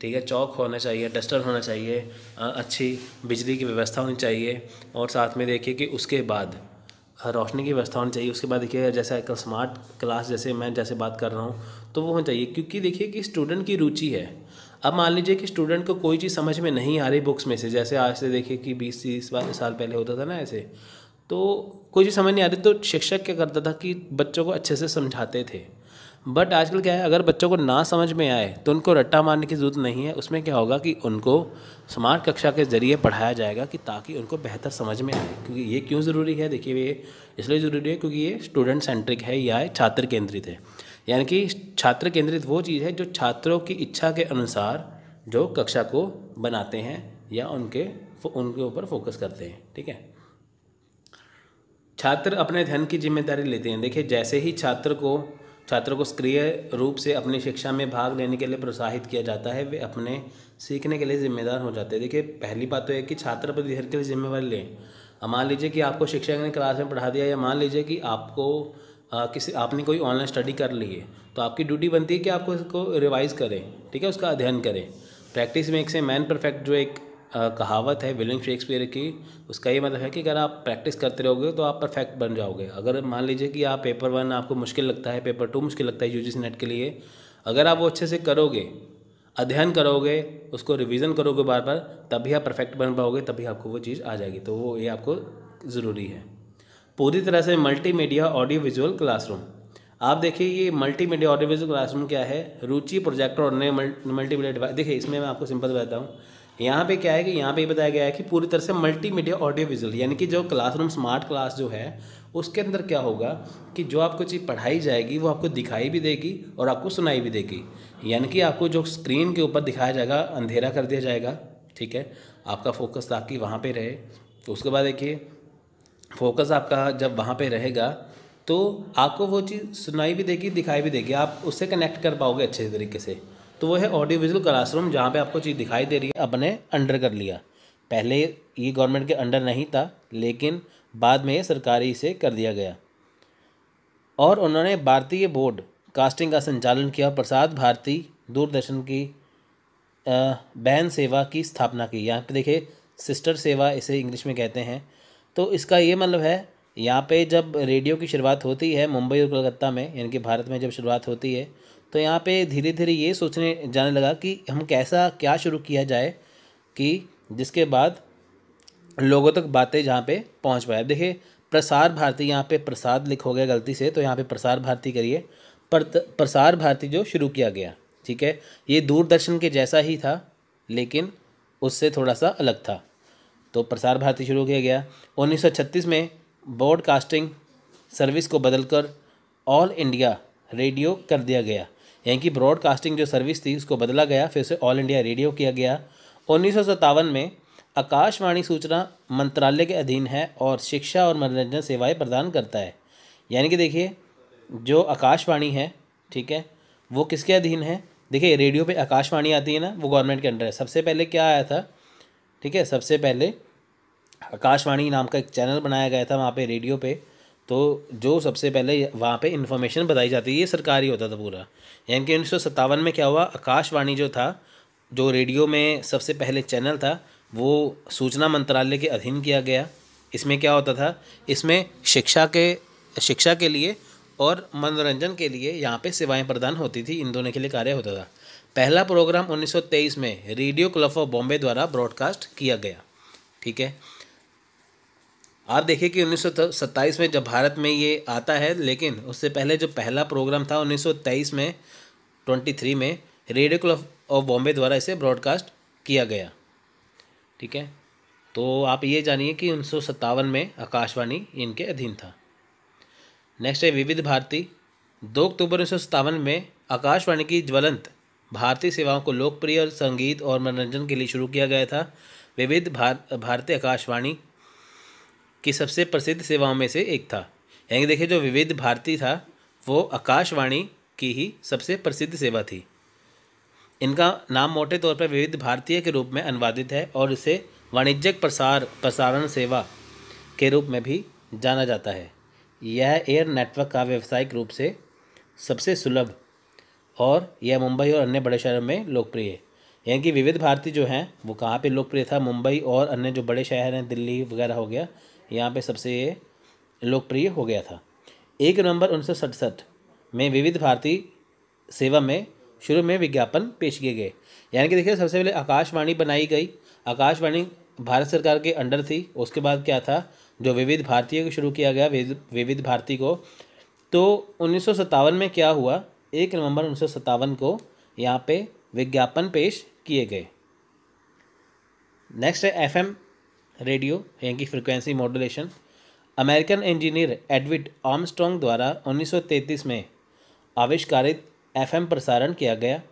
ठीक है, चौक होना चाहिए, डस्टर होना चाहिए, अच्छी बिजली की व्यवस्था होनी चाहिए, और साथ में देखिए कि उसके बाद रोशनी की व्यवस्था होनी चाहिए। उसके बाद देखिए जैसे आजकल स्मार्ट क्लास जैसे मैं जैसे बात कर रहा हूँ तो वो होना चाहिए, क्योंकि देखिए कि स्टूडेंट की रुचि है। अब मान लीजिए कि स्टूडेंट को कोई चीज़ समझ में नहीं आ रही बुक्स में से, जैसे आज से देखिए कि 20-30 साल पहले होता था ना ऐसे, तो कोई चीज़ समझ नहीं आ रही तो शिक्षक क्या करता था कि बच्चों को अच्छे से समझाते थे। बट आजकल क्या है, अगर बच्चों को ना समझ में आए तो उनको रट्टा मारने की ज़रूरत नहीं है। उसमें क्या होगा कि उनको स्मार्ट कक्षा के ज़रिए पढ़ाया जाएगा कि ताकि उनको बेहतर समझ में आए। क्योंकि ये क्यों ज़रूरी है, देखिए ये इसलिए ज़रूरी है क्योंकि ये स्टूडेंट सेंट्रिक है या छात्र केंद्रित है। यानी कि छात्र केंद्रित वो चीज़ है जो छात्रों की इच्छा के अनुसार जो कक्षा को बनाते हैं या उनके ऊपर फोकस करते हैं। ठीक है, छात्र अपने अध्ययन की जिम्मेदारी लेते हैं। देखिए जैसे ही छात्र को सक्रिय रूप से अपनी शिक्षा में भाग लेने के लिए प्रोत्साहित किया जाता है, वे अपने सीखने के लिए जिम्मेदार हो जाते हैं। देखिए पहली बात तो है कि छात्र अपने अध्ययन के लिए जिम्मेवारी लें। मान लीजिए कि आपको शिक्षक ने क्लास में पढ़ा दिया, या मान लीजिए कि आपने कोई ऑनलाइन स्टडी कर ली है, तो आपकी ड्यूटी बनती है कि आपको इसको रिवाइज़ करें, ठीक है, उसका अध्ययन करें। Practice makes a man perfect, जो एक कहावत है विलियम शेक्सपियर की, उसका ये मतलब है कि अगर आप प्रैक्टिस करते रहोगे तो आप परफेक्ट बन जाओगे। अगर मान लीजिए कि आप पेपर 1 आपको मुश्किल लगता है, पेपर 2 मुश्किल लगता है यूजीसी नेट के लिए, अगर आप वो अच्छे से करोगे, अध्ययन करोगे, उसको रिवीजन करोगे बार बार, तभी आप परफेक्ट बन पाओगे, तभी आपको वो चीज़ आ जाएगी। तो वो ये आपको ज़रूरी है। पूरी तरह से मल्टीमीडिया ऑडियो विजुअल क्लासरूम। आप देखिए ये मल्टीमीडिया ऑडियो विजुअल क्लासरूम क्या है, रुचि प्रोजेक्टर और नए मल्टीमीडिया डिवाइस। देखिए इसमें मैं आपको सिंपल बताता हूँ। यहाँ पे क्या है कि यहाँ पे बताया गया है कि पूरी तरह से मल्टीमीडिया ऑडियो विजुअल, यानी कि जो क्लासरूम स्मार्ट क्लास जो है उसके अंदर क्या होगा कि जो आपको चीज़ पढ़ाई जाएगी वो आपको दिखाई भी देगी और आपको सुनाई भी देगी। यानी कि आपको जो स्क्रीन के ऊपर दिखाया जाएगा अंधेरा कर दिया जाएगा, ठीक है, आपका फोकस ताकि वहाँ पे रहे। तो उसके बाद देखिए फोकस आपका जब वहाँ पे रहेगा तो आपको वो चीज़ सुनाई भी देगी, दिखाई भी देगी, आप उससे कनेक्ट कर पाओगे अच्छे तरीके से। तो वो है ऑडियो विजुअल क्लासरूम, जहाँ पे आपको चीज़ दिखाई दे रही है। अपने अंडर कर लिया, पहले ये गवर्नमेंट के अंडर नहीं था, लेकिन बाद में ये सरकारी से कर दिया गया। और उन्होंने भारतीय बोर्ड कास्टिंग का संचालन किया, प्रसार भारती दूरदर्शन की बहन सेवा की स्थापना की। यहाँ पे देखिए सिस्टर सेवा इसे इंग्लिश में कहते हैं। तो इसका ये मतलब है, यहाँ पे जब रेडियो की शुरुआत होती है मुंबई और कलकत्ता में, यानी कि भारत में जब शुरुआत होती है, तो यहाँ पे धीरे धीरे ये सोचने जाने लगा कि हम क्या शुरू किया जाए कि जिसके बाद लोगों तक बातें जहाँ पे पहुँच पाए। देखिए प्रसार भारती, यहाँ पे प्रसाद लिखो गया गलती से, तो यहाँ पे प्रसार भारती करिए। प्रसार भारती जो शुरू किया गया, ठीक है, ये दूरदर्शन के जैसा ही था लेकिन उससे थोड़ा सा अलग था। तो प्रसार भारती शुरू किया गया। 1936 में ब्रॉडकास्टिंग सर्विस को बदलकर ऑल इंडिया रेडियो कर दिया गया, यानी कि ब्रॉडकास्टिंग जो सर्विस थी उसको बदला गया, फिर उसे ऑल इंडिया रेडियो किया गया। 1957 में आकाशवाणी सूचना मंत्रालय के अधीन है और शिक्षा और मनोरंजन सेवाएं प्रदान करता है। यानी कि देखिए जो आकाशवाणी है, ठीक है, वो किसके अधीन है। देखिए रेडियो पे आकाशवाणी आती है ना, वो गवर्नमेंट के अंडर है। सबसे पहले क्या आया था, ठीक है, सबसे पहले आकाशवाणी नाम का एक चैनल बनाया गया था वहाँ पे रेडियो पे। तो जो सबसे पहले वहाँ पे इन्फॉर्मेशन बताई जाती है, ये सरकारी होता था पूरा। यानी कि 1957 में क्या हुआ, आकाशवाणी जो था, जो रेडियो में सबसे पहले चैनल था, वो सूचना मंत्रालय के अधीन किया गया। इसमें क्या होता था, इसमें शिक्षा के लिए और मनोरंजन के लिए यहाँ पे सेवाएं प्रदान होती थी, इन दोनों के लिए कार्य होता था। पहला प्रोग्राम 1923 में रेडियो क्लब ऑफ बॉम्बे द्वारा ब्रॉडकास्ट किया गया, ठीक है। आप देखिए कि 1927 में जब भारत में ये आता है, लेकिन उससे पहले जो पहला प्रोग्राम था 1923 में 23 में रेडियो क्लब ऑफ बॉम्बे द्वारा इसे ब्रॉडकास्ट किया गया, ठीक है। तो आप ये जानिए कि 1957 में आकाशवाणी इनके अधीन था। नेक्स्ट है विविध भारती। 2 अक्टूबर 1957 में आकाशवाणी की ज्वलंत भारतीय सेवाओं को लोकप्रिय और संगीत और मनोरंजन के लिए शुरू किया गया था। विविध भारती आकाशवाणी की सबसे प्रसिद्ध सेवाओं में से एक था। यानी कि देखिए जो विविध भारती था वो आकाशवाणी की ही सबसे प्रसिद्ध सेवा थी। इनका नाम मोटे तौर पर विविध भारतीय के रूप में अनुवादित है और इसे वाणिज्यिक प्रसारण सेवा के रूप में भी जाना जाता है। यह एयर नेटवर्क का व्यावसायिक रूप से सबसे सुलभ और यह मुंबई और अन्य बड़े शहरों में लोकप्रिय है। यानी कि विविध भारती जो हैं वो कहाँ पे लोकप्रिय था, मुंबई और अन्य जो बड़े शहर हैं दिल्ली वगैरह हो गया, यहाँ पे सबसे ये लोकप्रिय हो गया था। 1 नवंबर 1967 में विविध भारती सेवा में शुरू में विज्ञापन पेश किए गए। यानी कि देखिए सबसे पहले आकाशवाणी बनाई गई। आकाशवाणी भारत सरकार के अंडर थी। उसके बाद क्या था, जो विविध भारती को शुरू किया गया, विविध भारती को। तो 1957 में क्या हुआ, 1 नवंबर 1957 को यहाँ पे विज्ञापन पेश किए गए। नेक्स्ट है एफएम रेडियो यानी कि frequency modulation. American engineer Edwin Armstrong द्वारा 1933 में आविष्कारित एफएम प्रसारण किया गया।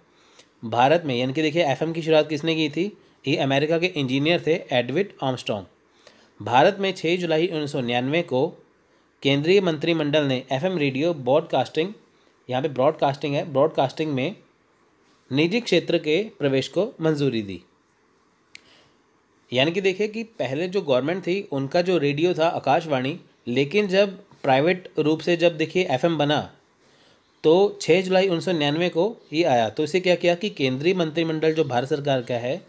भारत में यानी कि देखिए एफएम की शुरुआत किसने की थी, ये अमेरिका के इंजीनियर थे एडविड आर्मस्ट्रॉन्ग। भारत में 6 जुलाई 1999 को केंद्रीय मंत्रिमंडल ने एफएम रेडियो ब्रॉडकास्टिंग, यहाँ पे ब्रॉडकास्टिंग है, ब्रॉडकास्टिंग में निजी क्षेत्र के प्रवेश को मंजूरी दी। यानी कि देखिए कि पहले जो गवर्नमेंट थी उनका जो रेडियो था आकाशवाणी, लेकिन जब प्राइवेट रूप से जब देखिए एफएम बना तो 6 जुलाई 1999 को ये आया। तो इसे क्या किया कि केंद्रीय मंत्रिमंडल जो भारत सरकार का है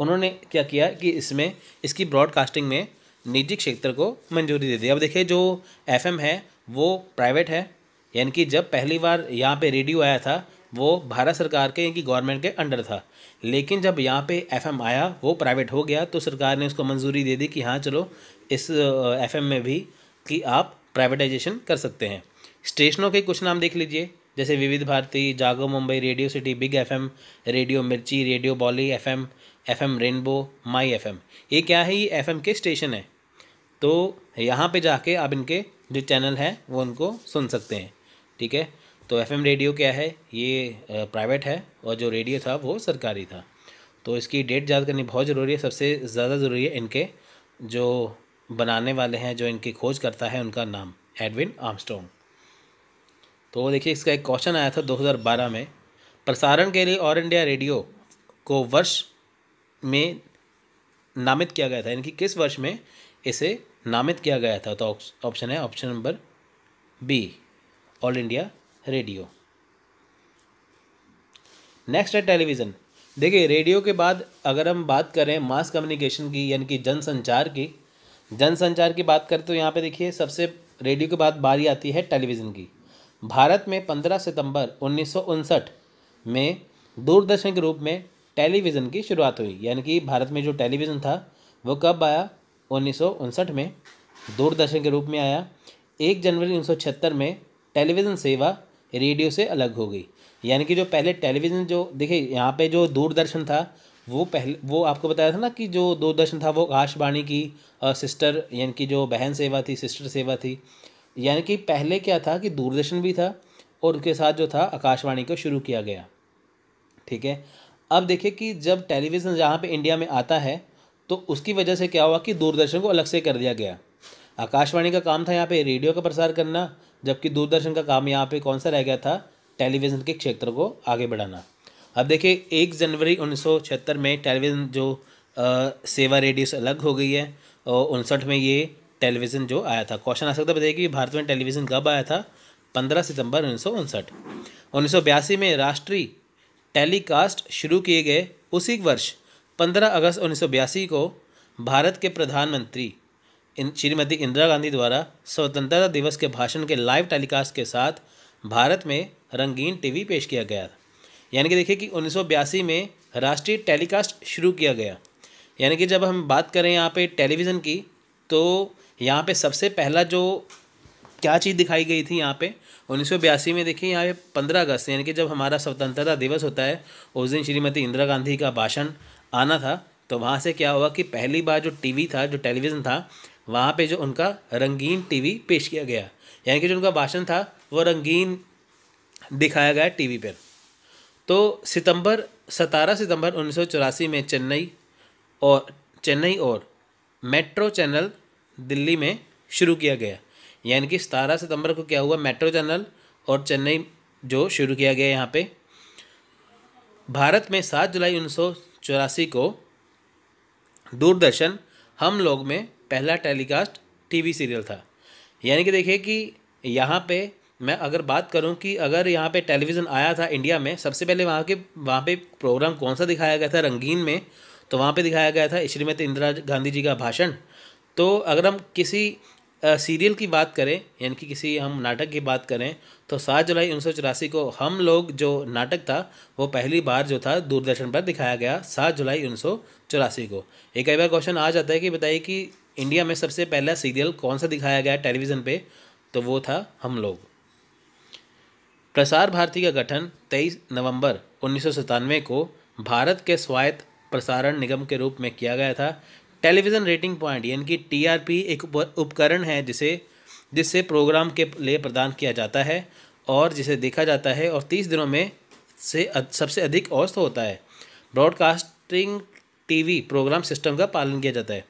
उन्होंने क्या किया कि इसमें इसकी ब्रॉडकास्टिंग में निजी क्षेत्र को मंजूरी दे दी। अब देखिए जो एफएम है वो प्राइवेट है, यानी कि जब पहली बार यहाँ पे रेडियो आया था वो भारत सरकार के यानी कि गवर्नमेंट के अंडर था, लेकिन जब यहाँ पे एफएम आया वो प्राइवेट हो गया तो सरकार ने उसको मंजूरी दे दी कि हाँ चलो इस एफएम में भी कि आप प्राइवेटाइजेशन कर सकते हैं। स्टेशनों के कुछ नाम देख लीजिए, जैसे Vividh Bharati, Jago Mumbai, Radio City, Big FM, Radio Mirchi, Radio Bolly FM, FM Rainbow, My FM. ये क्या है, ये एफएम के स्टेशन है। तो यहाँ पे जाके आप इनके जो चैनल हैं वो उनको सुन सकते हैं। ठीक है, तो एफएम रेडियो क्या है, ये प्राइवेट है और जो रेडियो था वो सरकारी था। तो इसकी डेट याद करनी बहुत ज़रूरी है। सबसे ज़्यादा ज़रूरी है इनके जो बनाने वाले हैं, जो इनकी खोज करता है, उनका नाम एडविन आर्मस्ट्रॉन्ग। तो देखिए इसका एक क्वेश्चन आया था 2012 में। प्रसारण के लिए ऑल इंडिया रेडियो को वर्ष में नामित किया गया था, यानी कि किस वर्ष में इसे नामित किया गया था। तो ऑप्शन है option number B, all India radio. Next है टेलीविज़न। देखिए रेडियो के बाद अगर हम बात करें मास कम्युनिकेशन की यानी कि जनसंचार की बात करें तो यहाँ पे देखिए सबसे रेडियो के बाद बारी आती है टेलीविज़न की। भारत में 15 सितंबर 1959 में दूरदर्शन के रूप में टेलीविज़न की शुरुआत हुई। यानी कि भारत में जो टेलीविज़न था वो कब आया, 1959 में दूरदर्शन के रूप में आया। 1 जनवरी 1976 में टेलीविज़न सेवा रेडियो से अलग हो गई। यानी कि जो पहले टेलीविज़न जो देखिए यहाँ पे जो दूरदर्शन था वो आपको बताया था ना कि जो दूरदर्शन था वो आकाशवाणी की सिस्टर यानी कि जो बहन सेवा थी, सिस्टर सेवा थी। यानी कि पहले क्या था कि दूरदर्शन भी था और उसके साथ जो था आकाशवाणी को शुरू किया गया। ठीक है, अब देखिए कि जब टेलीविज़न जहाँ पे इंडिया में आता है तो उसकी वजह से क्या हुआ कि दूरदर्शन को अलग से कर दिया गया। आकाशवाणी का काम था यहाँ पे रेडियो का प्रसार करना, जबकि दूरदर्शन का काम यहाँ पे कौन सा रह गया था, टेलीविज़न के क्षेत्र को आगे बढ़ाना। अब देखिए 1 जनवरी 1976 में टेलीविज़न जो सेवा रेडियो से अलग हो गई है और 59 में ये टेलीविज़न जो आया था। क्वेश्चन आ सकता है बताइए कि भारत में टेलीविज़न कब आया था, 15 सितंबर 1959। 1982 में राष्ट्रीय टेलीकास्ट शुरू किए गए। उसी वर्ष 15 अगस्त 1982 को भारत के प्रधानमंत्री श्रीमती इंदिरा गांधी द्वारा स्वतंत्रता दिवस के भाषण के लाइव टेलीकास्ट के साथ भारत में रंगीन टीवी पेश किया गया। यानी कि देखिए कि 1982 में राष्ट्रीय टेलीकास्ट शुरू किया गया। यानी कि जब हम बात करें यहाँ पे टेलीविज़न की तो यहाँ पे सबसे पहला जो क्या चीज़ दिखाई गई थी यहाँ पे 1982 में देखिए यहाँ पे 15 अगस्त यानी कि जब हमारा स्वतंत्रता दिवस होता है उस दिन श्रीमती इंदिरा गांधी का भाषण आना था। तो वहाँ से क्या हुआ कि पहली बार जो टीवी था, जो टेलीविज़न था, वहाँ पे जो उनका रंगीन टीवी पेश किया गया। यानी कि जो उनका भाषण था वो रंगीन दिखाया गया टीवी पर। तो 17 सितंबर 1984 में चेन्नई और मेट्रो चैनल दिल्ली में शुरू किया गया। यानी कि 17 सितंबर को क्या हुआ, मेट्रो चैनल और चेन्नई जो शुरू किया गया यहाँ पे। भारत में 7 जुलाई 1984 को दूरदर्शन हम लोग में पहला टेलीकास्ट टीवी सीरियल था। यानी कि देखिए कि यहाँ पे मैं अगर बात करूँ कि अगर यहाँ पे टेलीविज़न आया था इंडिया में, सबसे पहले वहाँ पे प्रोग्राम कौन सा दिखाया गया था रंगीन में, तो वहाँ पे दिखाया गया था श्रीमती इंदिरा गांधी जी का भाषण। तो अगर हम किसी सीरियल की बात करें, यानी कि किसी हम नाटक की बात करें, तो 7 जुलाई 1984 को हम लोग जो नाटक था वो पहली बार जो था दूरदर्शन पर दिखाया गया 7 जुलाई 1984 को। एक कई बार क्वेश्चन आ जाता है कि बताइए कि इंडिया में सबसे पहला सीरियल कौन सा दिखाया गया टेलीविज़न पे, तो वो था हम लोग। प्रसार भारती का गठन 23 नवंबर 1997 को भारत के स्वायत्त प्रसारण निगम के रूप में किया गया था। टेलीविज़न रेटिंग पॉइंट यानी कि टीआरपी एक उपकरण है जिससे प्रोग्राम के लिए प्रदान किया जाता है और जिसे देखा जाता है और 30 दिनों में से सबसे अधिक औसत होता है। ब्रॉडकास्टिंग टीवी प्रोग्राम सिस्टम का पालन किया जाता है।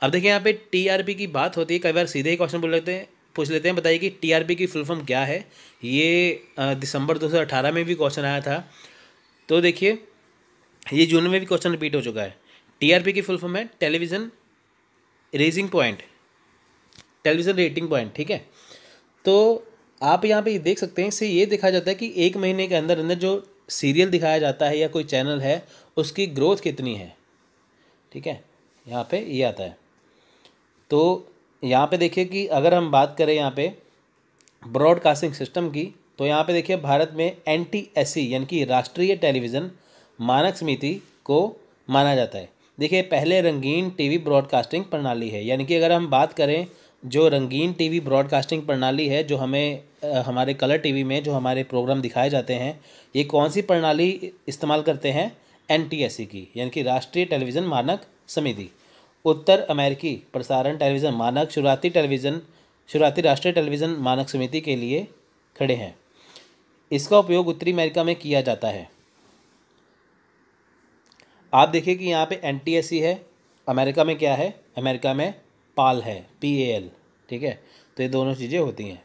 अब देखिए यहाँ पे टीआरपी की बात होती है, कई बार सीधे ही क्वेश्चन पूछ लेते हैं बताइए कि टीआरपी की फुल फॉर्म क्या है। ये दिसंबर 2018 में भी क्वेश्चन आया था, तो देखिए ये जून में भी क्वेश्चन रिपीट हो चुका है। टीआरपी की फुल फॉर्म है टेलीविज़न रेटिंग पॉइंट, ठीक है। तो आप यहाँ पे देख सकते हैं, इससे ये देखा जाता है कि एक महीने के अंदर अंदर जो सीरियल दिखाया जाता है या कोई चैनल है उसकी ग्रोथ कितनी है, ठीक है, यहाँ पे ये आता है। तो यहाँ पे देखिए कि अगर हम बात करें यहाँ पे ब्रॉडकास्टिंग सिस्टम की, तो यहाँ पे देखिए भारत में NTSC यानी कि राष्ट्रीय टेलीविज़न मानक समिति को माना जाता है। देखिए पहले रंगीन टीवी ब्रॉडकास्टिंग प्रणाली है, यानी कि अगर हम बात करें जो रंगीन टीवी ब्रॉडकास्टिंग प्रणाली है, जो हमें हमारे कलर टीवी में जो हमारे प्रोग्राम दिखाए जाते हैं, ये कौन सी प्रणाली इस्तेमाल करते हैं, NTSC की, यानी कि राष्ट्रीय टेलीविज़न मानक समिति। उत्तर अमेरिकी प्रसारण टेलीविज़न मानक शुरुआती राष्ट्रीय टेलीविज़न मानक समिति के लिए खड़े हैं। इसका उपयोग उत्तरी अमेरिका में किया जाता है। आप देखिए कि यहाँ पे NTSC है, अमेरिका में क्या है, अमेरिका में PAL है, PAL, ठीक है। तो ये दोनों चीज़ें होती हैं।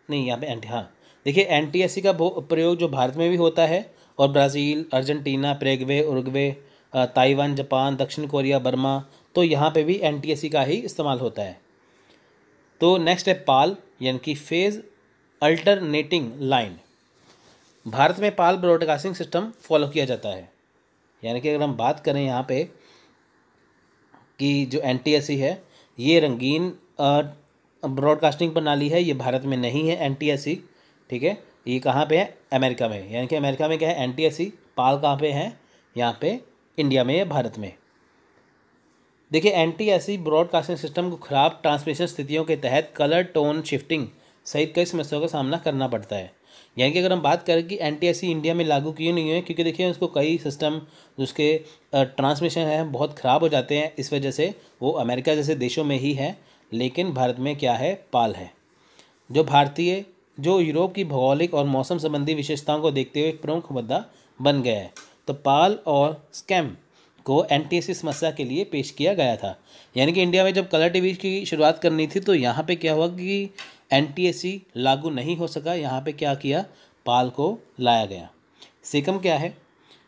नहीं, यहाँ पे हाँ देखिए NTSC का प्रयोग जो भारत में भी होता है और Brazil, Argentina, Paraguay, Uruguay, Taiwan, Japan, दक्षिण कोरिया, बर्मा, तो यहाँ पे भी NTSC का ही इस्तेमाल होता है। तो नेक्स्ट है PAL यानी कि फेज अल्टरनेटिंग लाइन। भारत में PAL ब्रॉडकास्टिंग सिस्टम फॉलो किया जाता है। यानी कि अगर हम बात करें यहाँ पे कि जो NTSC है ये रंगीन ब्रॉडकास्टिंग प्रणाली है, ये भारत में नहीं है NTSC, ठीक है। ये कहाँ पे है, अमेरिका में, यानी कि अमेरिका में क्या है NTSC, PAL कहाँ पे है, यहाँ पे इंडिया में या भारत में। देखिए NTSC ब्रॉडकास्टिंग सिस्टम को खराब ट्रांसमिशन स्थितियों के तहत कलर टोन शिफ्टिंग सहित कई समस्याओं का सामना करना पड़ता है। यानी कि अगर हम बात करें कि NTSC इंडिया में लागू क्यों नहीं हुए, क्योंकि देखिए उसको कई सिस्टम उसके ट्रांसमिशन है बहुत ख़राब हो जाते हैं, इस वजह से वो अमेरिका जैसे देशों में ही है, लेकिन भारत में क्या है, PAL है। जो यूरोप की भौगोलिक और मौसम संबंधी विशेषताओं को देखते हुए एक प्रमुख मुद्दा बन गया है। तो PAL और SCAM को NTSC समस्या के लिए पेश किया गया था। यानी कि इंडिया में जब कलर टीवी की शुरुआत करनी थी तो यहाँ पे क्या हुआ कि NTSC लागू नहीं हो सका, यहाँ पे क्या किया, PAL को लाया गया। SECAM क्या है,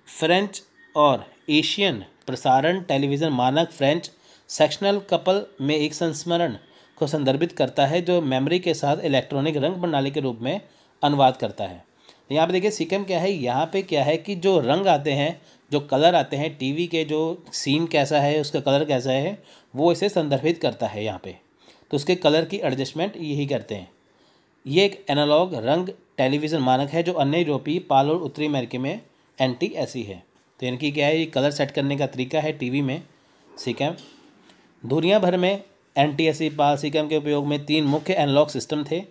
फ्रेंच और एशियन प्रसारण टेलीविज़न मानक फ्रेंच सेक्शनल कपल में एक संस्मरण को संदर्भित करता है जो मेमोरी के साथ इलेक्ट्रॉनिक रंग प्रणाली के रूप में अनुवाद करता है। यहाँ पे देखिए SECAM क्या है, यहाँ पे क्या है कि जो रंग आते हैं, जो कलर आते हैं टीवी के, जो सीन कैसा है उसका कलर कैसा है, वो इसे संदर्भित करता है यहाँ पे, तो उसके कलर की एडजस्टमेंट यही करते हैं। ये एक एनालॉग रंग टेलीविज़न मानक है जो अन्य यूरोपीय PAL और उत्तरी अमेरिका में NTSC है। तो इनकी क्या है, ये कलर सेट करने का तरीका है टीवी में SECAM। दुनिया भर में NTSC PAL SECAM के उपयोग में 3 मुख्य एनालॉग सिस्टम थे।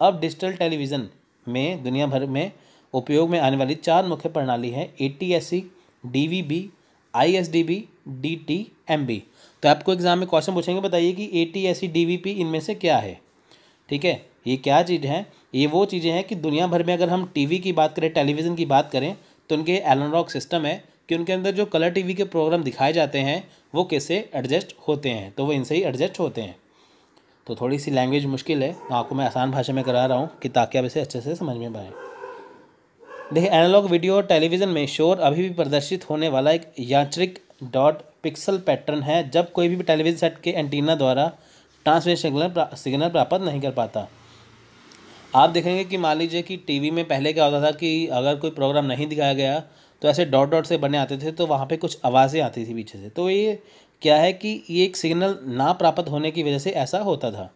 अब डिजिटल टेलीविज़न में दुनिया भर में उपयोग में आने वाली 4 मुख्य प्रणाली है, ATSC, DVB, ISDB, DTMB। तो आपको एग्जाम में क्वेश्चन पूछेंगे, बताइए कि ATSC DVB इनमें से क्या है, ठीक है। ये क्या चीज़ है, ये वो चीज़ें हैं कि दुनिया भर में अगर हम टीवी की बात करें, टेलीविज़न की बात करें, तो उनके एनालॉग सिस्टम है कि उनके अंदर जो कलर टीवी के प्रोग्राम दिखाए जाते हैं वो कैसे एडजस्ट होते हैं, तो वो इनसे ही एडजस्ट होते हैं। तो थोड़ी सी लैंग्वेज मुश्किल है, आपको मैं आसान भाषा में करा रहा हूँ कि ताकि आप इसे अच्छे से समझ में पाएँ। देखिए, एनालॉग वीडियो और टेलीविज़न में शोर अभी भी प्रदर्शित होने वाला एक यांत्रिक डॉट पिक्सल पैटर्न है जब कोई भी टेलीविज़न सेट के एंटीना द्वारा ट्रांसमिट सिग्नल प्राप्त नहीं कर पाता। आप देखेंगे कि मान लीजिए कि टीवी में पहले क्या होता था कि अगर कोई प्रोग्राम नहीं दिखाया गया तो ऐसे डॉट डॉट से बने आते थे, तो वहाँ पे कुछ आवाज़ें आती थी पीछे से। तो ये क्या है कि ये एक सिग्नल ना प्राप्त होने की वजह से ऐसा होता था।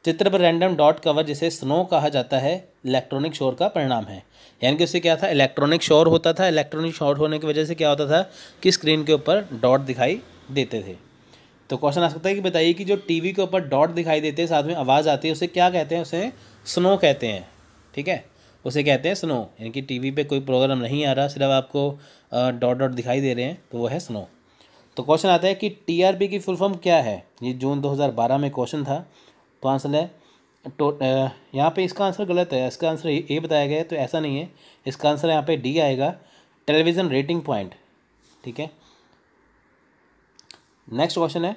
चित्र पर रैंडम डॉट कवर जिसे स्नो कहा जाता है इलेक्ट्रॉनिक शोर का परिणाम है। यानी कि उससे क्या था, इलेक्ट्रॉनिक शोर होता था। इलेक्ट्रॉनिक शोर होने की वजह से क्या होता था कि स्क्रीन के ऊपर डॉट दिखाई देते थे। तो क्वेश्चन आ सकता है कि बताइए कि जो टीवी के ऊपर डॉट दिखाई देते हैं साथ में आवाज़ आती है उसे क्या कहते हैं, उसे स्नो कहते हैं। ठीक है, उसे कहते हैं स्नो। यानी कि टीवी पे कोई प्रोग्राम नहीं आ रहा, सिर्फ आपको डॉट डॉट दिखाई दे रहे हैं, तो वो है स्नो। तो क्वेश्चन आता है कि टीआरपी की फुल फॉर्म क्या है। ये जून 2012 में क्वेश्चन था। तो आंसर है यहाँ पे इसका आंसर गलत है, इसका आंसर ए बताया गया है, तो ऐसा नहीं है। इसका आंसर यहाँ पे डी आएगा, टेलीविज़न रेटिंग पॉइंट। ठीक है, नेक्स्ट क्वेश्चन है,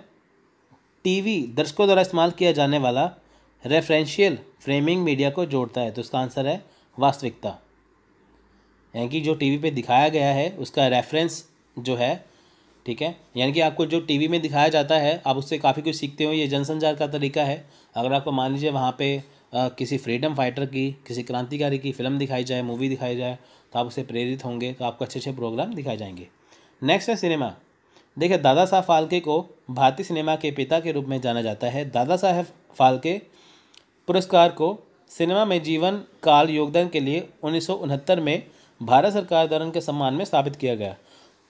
टीवी दर्शकों द्वारा इस्तेमाल किया जाने वाला रेफरेंशियल फ्रेमिंग मीडिया को जोड़ता है। तो इसका आंसर है वास्तविकता। यानी कि जो टीवी पे दिखाया गया है उसका रेफरेंस जो है, ठीक है, यानी कि आपको जो टीवी में दिखाया जाता है आप उससे काफ़ी कुछ सीखते हो। ये जनसंचार का तरीका है। अगर आपको मान लीजिए वहाँ पे किसी फ्रीडम फाइटर की, किसी क्रांतिकारी की फिल्म दिखाई जाए, मूवी दिखाई जाए, तो आप उससे प्रेरित होंगे, तो आपको अच्छे अच्छे प्रोग्राम दिखाए जाएंगे। नेक्स्ट है सिनेमा। देखिए, दादा साहब फाल्के को भारतीय सिनेमा के पिता के रूप में जाना जाता है। दादा साहब फाल्के पुरस्कार को सिनेमा में जीवन काल योगदान के लिए 1969 में भारत सरकार द्वारा उनके सम्मान में स्थापित किया गया।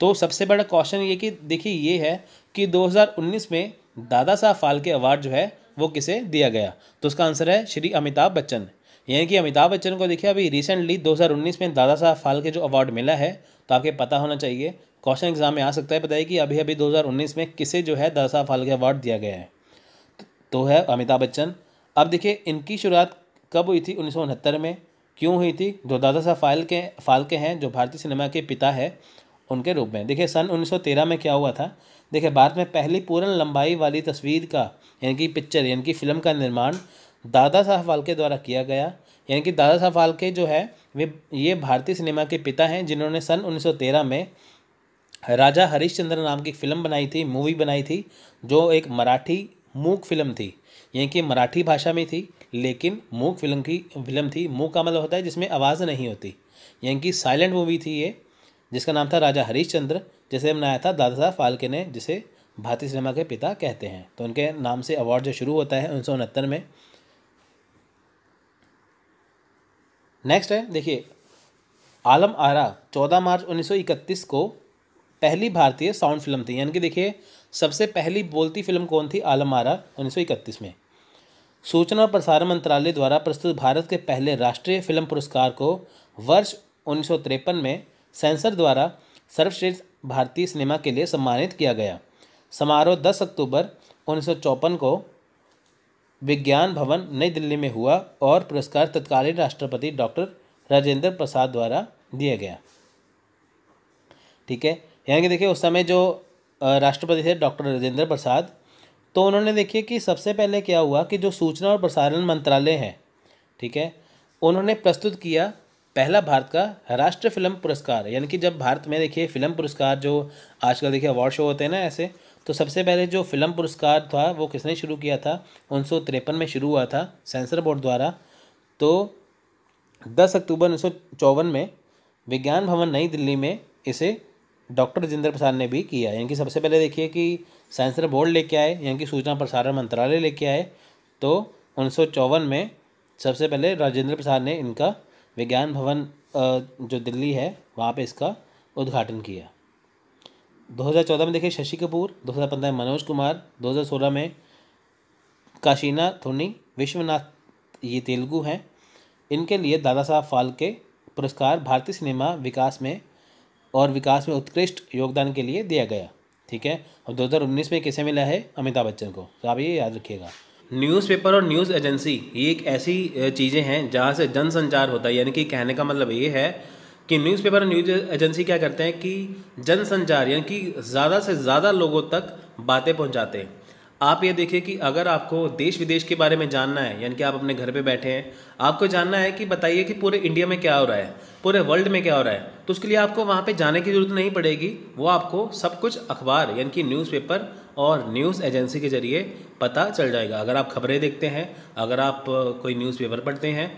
तो सबसे बड़ा क्वेश्चन ये कि देखिए ये है कि 2019 में दादा साहब फाल्के अवार्ड जो है वो किसे दिया गया। तो उसका आंसर है श्री अमिताभ बच्चन। यानी कि अमिताभ बच्चन को देखिए अभी रिसेंटली 2019 में दादा साहब फाल्के जो अवार्ड मिला है, तो आपके पता होना चाहिए, क्वेश्चन एग्जाम में आ सकता है। बताइए कि अभी 2019 में किसे जो है दादा साहब फाल्के अवार्ड दिया गया है, तो है अमिताभ बच्चन। अब देखिए इनकी शुरुआत कब हुई थी, 1969 में। क्यों हुई थी, जो दादा साहब फाल्के हैं जो भारतीय सिनेमा के पिता है उनके रूप में। देखिए सन 1913 में क्या हुआ था, देखिए भारत में पहली पूर्ण लंबाई वाली तस्वीर का यानी कि पिक्चर यानी कि फिल्म का निर्माण दादा साहब फाल्के द्वारा किया गया। यानी कि दादा साहब फाल्के जो है वे ये भारतीय सिनेमा के पिता हैं, जिन्होंने सन 1913 में राजा हरिश्चंद्र नाम की फ़िल्म बनाई थी, मूवी बनाई थी, जो एक मराठी मूक फिल्म थी। यानी कि मराठी भाषा में थी लेकिन मूक फिल्म थी। मूक का मतलब होता है जिसमें आवाज़ नहीं होती, यानी कि साइलेंट मूवी थी ये, जिसका नाम था राजा हरिश्चंद्र, जिसे बनाया था दादा साहब फाल्के ने, जिसे भारतीय सिनेमा के पिता कहते हैं। तो उनके नाम से अवार्ड जो शुरू होता है 1969 में। नेक्स्ट है, देखिए आलम आरा 14 मार्च 1931 को पहली भारतीय साउंड फिल्म थी। यानी कि देखिए सबसे पहली बोलती फिल्म कौन थी, आलम आरा 1931 में। सूचना और प्रसारण मंत्रालय द्वारा प्रस्तुत भारत के पहले राष्ट्रीय फिल्म पुरस्कार को वर्ष 1953 में सेंसर द्वारा सर्वश्रेष्ठ भारतीय सिनेमा के लिए सम्मानित किया गया। समारोह 10 अक्टूबर 1954 को विज्ञान भवन नई दिल्ली में हुआ और पुरस्कार तत्कालीन राष्ट्रपति डॉक्टर राजेंद्र प्रसाद द्वारा दिया गया। ठीक है, यानी कि देखिए उस समय जो राष्ट्रपति थे डॉक्टर राजेंद्र प्रसाद, तो उन्होंने देखिए कि सबसे पहले क्या हुआ कि जो सूचना और प्रसारण मंत्रालय है, ठीक है, उन्होंने प्रस्तुत किया पहला भारत का राष्ट्रीय फिल्म पुरस्कार। यानी कि जब भारत में देखिए फिल्म पुरस्कार जो आजकल देखिए अवार्ड शो होते हैं ना ऐसे, तो सबसे पहले जो फिल्म पुरस्कार था वो किसने शुरू किया था, 1953 में शुरू हुआ था सेंसर बोर्ड द्वारा। तो 10 अक्टूबर 1954 में विज्ञान भवन नई दिल्ली में इसे डॉक्टर राजेंद्र प्रसाद ने भी किया। यानी कि सबसे पहले देखिए कि सेंसर बोर्ड लेके आए, यानी कि सूचना प्रसारण मंत्रालय लेके आए, तो 1954 में सबसे पहले राजेंद्र प्रसाद ने इनका विज्ञान भवन जो दिल्ली है वहाँ पे इसका उद्घाटन किया। 2014 में देखिए शशि कपूर, 2015 में मनोज कुमार, 2016 में काशीना थोनी विश्वनाथ, ये तेलुगु हैं, इनके लिए दादा साहब फाल्के पुरस्कार भारतीय सिनेमा विकास में उत्कृष्ट योगदान के लिए दिया गया। ठीक है, और 2019 में किसे मिला है, अमिताभ बच्चन को। तो आप ये याद रखिएगा। न्यूज़पेपर और न्यूज़ एजेंसी ये एक ऐसी चीज़ें हैं जहाँ से जनसंचार होता है। यानी कि कहने का मतलब ये है कि न्यूज़पेपर और न्यूज़ एजेंसी क्या करते हैं कि जनसंचार यानी कि ज़्यादा से ज़्यादा लोगों तक बातें पहुंचाते हैं। आप ये देखिए कि अगर आपको देश विदेश के बारे में जानना है, यानी कि आप अपने घर पे बैठे हैं, आपको जानना है कि बताइए कि पूरे इंडिया में क्या हो रहा है, पूरे वर्ल्ड में क्या हो रहा है, तो उसके लिए आपको वहाँ पे जाने की ज़रूरत नहीं पड़ेगी। वो आपको सब कुछ अखबार यानी कि न्यूज़पेपर और न्यूज़ एजेंसी के ज़रिए पता चल जाएगा। अगर आप खबरें देखते हैं, अगर आप कोई न्यूज़पेपर पढ़ते हैं,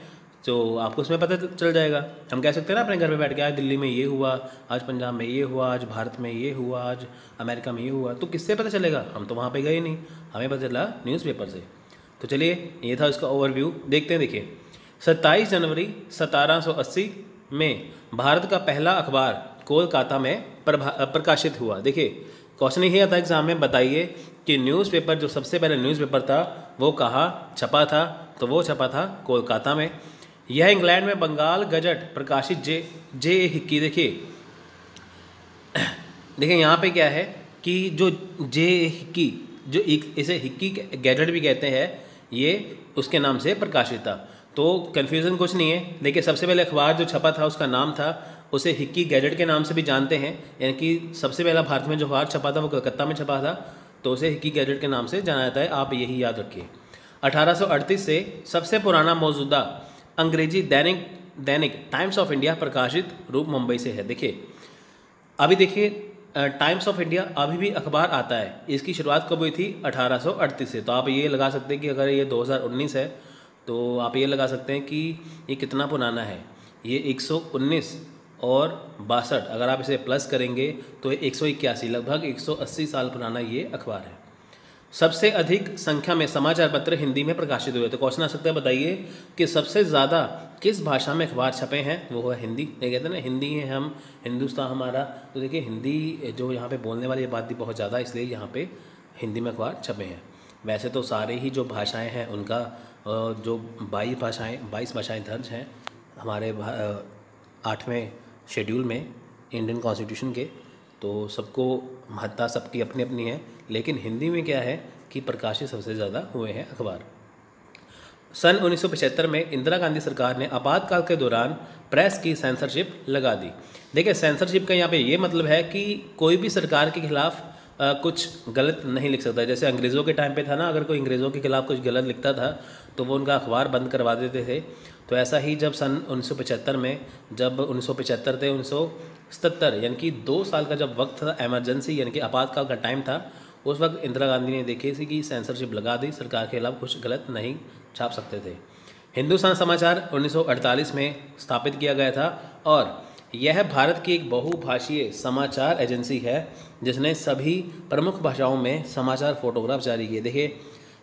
तो आपको उसमें पता चल जाएगा। हम कह सकते हैं ना अपने घर पे बैठ के आज दिल्ली में ये हुआ, आज पंजाब में ये हुआ, आज भारत में ये हुआ, आज अमेरिका में ये हुआ, तो किससे पता चलेगा? हम तो वहाँ पे गए नहीं, हमें पता चला न्यूज़पेपर से। तो चलिए, ये था इसका ओवरव्यू। देखते हैं, देखिए 27 जनवरी 1780 में भारत का पहला अखबार कोलकाता में प्रकाशित हुआ। देखिए क्वेश्चन यही आता है एग्जाम में, बताइए कि न्यूज़पेपर जो सबसे पहले न्यूज़पेपर था वो कहाँ छपा था? तो वो छपा था कोलकाता में। यह इंग्लैंड में बंगाल गजट प्रकाशित जे हिक्की। देखिए यहाँ पे क्या है कि जो जे हिक्की, जो इसे हिक्की गैजेट भी कहते हैं, ये उसके नाम से प्रकाशित था। तो कन्फ्यूज़न कुछ नहीं है। देखिए सबसे पहले अखबार जो छपा था उसका नाम था, उसे हिक्की गैजेट के नाम से भी जानते हैं, यानी कि सबसे पहला भारत में जो अखबार छपा था वो कलकत्ता में छपा था, तो उसे हिक्की गैजेट के नाम से जाना जाता है। आप यही याद रखिए। 1838 से सबसे पुराना मौजूदा अंग्रेजी दैनिक टाइम्स ऑफ इंडिया प्रकाशित रूप मुंबई से है। देखिए अभी देखिए टाइम्स ऑफ इंडिया अभी भी अखबार आता है। इसकी शुरुआत कब हुई थी? 1838 से। तो आप ये लगा सकते हैं कि अगर ये 2019 है तो आप ये लगा सकते हैं कि ये कितना पुराना है। ये 119 और 62, अगर आप इसे प्लस करेंगे तो 181, लगभग 180 साल पुराना ये अखबार है। सबसे अधिक संख्या में समाचार पत्र हिंदी में प्रकाशित हुए। तो क्वेश्चन आ सकता है, बताइए कि सबसे ज़्यादा किस भाषा में अखबार छपे हैं? वो है हिंदी। ये कहते हैं ना, हिंदी है हम, हिंदुस्तान हमारा। तो देखिए हिंदी जो यहाँ पे बोलने वाली आबादी बहुत ज़्यादा, इसलिए यहाँ पे हिंदी में अखबार छपे हैं। वैसे तो सारे ही जो भाषाएँ हैं उनका जो 22 भाषाएँ दर्ज हैं हमारे 8वें शेड्यूल में इंडियन कॉन्स्टिट्यूशन के, तो सबको महत्ता सबकी अपनी अपनी है। लेकिन हिंदी में क्या है कि प्रकाशित सबसे ज़्यादा हुए हैं अखबार। सन 1975 में इंदिरा गांधी सरकार ने आपातकाल के दौरान प्रेस की सेंसरशिप लगा दी। देखिए सेंसरशिप का यहाँ पे ये मतलब है कि कोई भी सरकार के खिलाफ कुछ गलत नहीं लिख सकता। जैसे अंग्रेज़ों के टाइम पे था ना, अगर कोई अंग्रेज़ों के खिलाफ कुछ गलत लिखता था तो वो उनका अखबार बंद करवा देते थे। तो ऐसा ही जब सन 1975 में, जब 1975 थे 1977, यानी कि 2 साल का जब वक्त था, एमरजेंसी यानी कि आपातकाल का टाइम था, उस वक्त इंदिरा गांधी ने देखी थी कि सेंसरशिप लगा दी, सरकार के खिलाफ कुछ गलत नहीं छाप सकते थे। हिंदुस्तान समाचार 1948 में स्थापित किया गया था और यह भारत की एक बहुभाषीय समाचार एजेंसी है जिसने सभी प्रमुख भाषाओं में समाचार फोटोग्राफ जारी किए। देखिए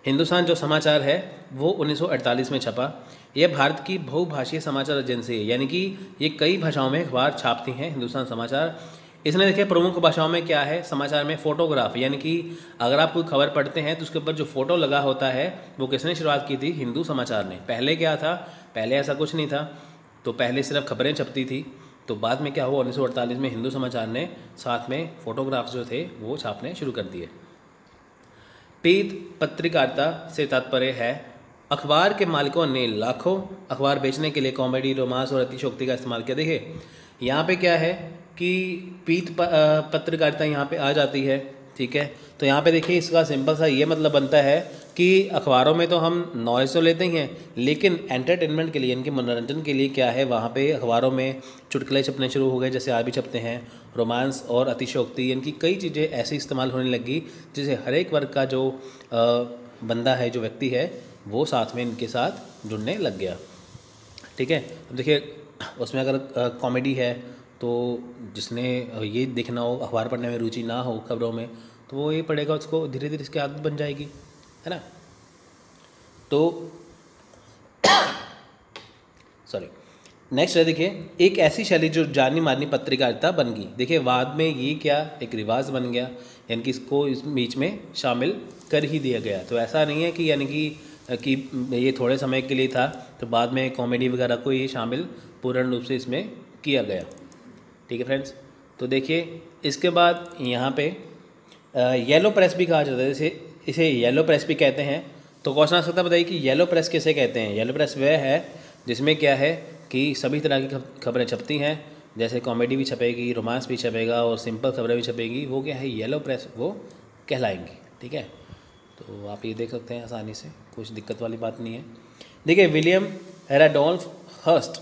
हिंदुस्तान जो समाचार है वो 1948 में छपा। यह भारत की बहुभाषीय समाचार एजेंसी है, यानी कि ये कई भाषाओं में अखबार छापती हैं हिंदुस्तान समाचार। इसने देखिए प्रमुख भाषाओं में क्या है समाचार में, फोटोग्राफ, यानी कि अगर आप कोई खबर पढ़ते हैं तो उसके ऊपर जो फोटो लगा होता है वो किसने शुरुआत की थी? हिंदू समाचार ने। पहले क्या था? पहले ऐसा कुछ नहीं था, तो पहले सिर्फ खबरें छपती थी। तो बाद में क्या हुआ, 1948 में हिंदू समाचार ने साथ में फोटोग्राफ्स जो थे वो छापने शुरू कर दिए। पीत पत्रकारिता से तात्पर्य है अखबार के मालिकों ने लाखों अखबार बेचने के लिए कॉमेडी, रोमांस और अतिशयोक्ति का इस्तेमाल किया। देखिए यहाँ पे क्या है कि पीत पत्रकारिता यहाँ पे आ जाती है, ठीक है। तो यहाँ पे देखिए इसका सिंपल सा ये मतलब बनता है कि अखबारों में तो हम नॉलेज तो लेते ही हैं, लेकिन एंटरटेनमेंट के लिए, इनके मनोरंजन के लिए क्या है, वहाँ पे अखबारों में चुटकुले छपने शुरू हो गए, जैसे आज भी छपते हैं। रोमांस और अतिशयोक्ति, इनकी कई चीज़ें ऐसी इस्तेमाल होने लगी जिससे हर एक वर्ग का जो बंदा है, जो व्यक्ति है, वो साथ में इनके साथ जुड़ने लग गया, ठीक है। अब देखिए उसमें अगर कॉमेडी है तो जिसने ये देखना हो, अखबार पढ़ने में रुचि ना हो खबरों में, तो वो ये पढ़ेगा, उसको धीरे धीरे इसकी आदत बन जाएगी, है ना। तो सॉरी, नेक्स्ट है देखिए एक ऐसी शैली जो जानी मानी पत्रकारिता बन गई। देखिए बाद में ये क्या एक रिवाज बन गया, यानी कि इसको इस बीच में शामिल कर ही दिया गया। तो ऐसा नहीं है कि यानी कि ये थोड़े समय के लिए था, तो बाद में कॉमेडी वगैरह को ये शामिल पूर्ण रूप से इसमें किया गया, ठीक है फ्रेंड्स। तो देखिए इसके बाद यहाँ पे येलो प्रेस भी कहा जाता है, जैसे इसे येलो प्रेस भी कहते हैं। तो क्वेश्चन आ सकता है, बताइए कि येलो प्रेस किसे कहते हैं? येलो प्रेस वह है जिसमें क्या है कि सभी तरह की खबरें छपती हैं, जैसे कॉमेडी भी छपेगी, रोमांस भी छपेगा और सिंपल खबरें भी छपेगी, वो क्या है, येलो प्रेस वो कहलाएंगी। ठीक है, तो आप ये देख सकते हैं आसानी से, कुछ दिक्कत वाली बात नहीं है। देखिए विलियम रैडोल्फ हर्स्ट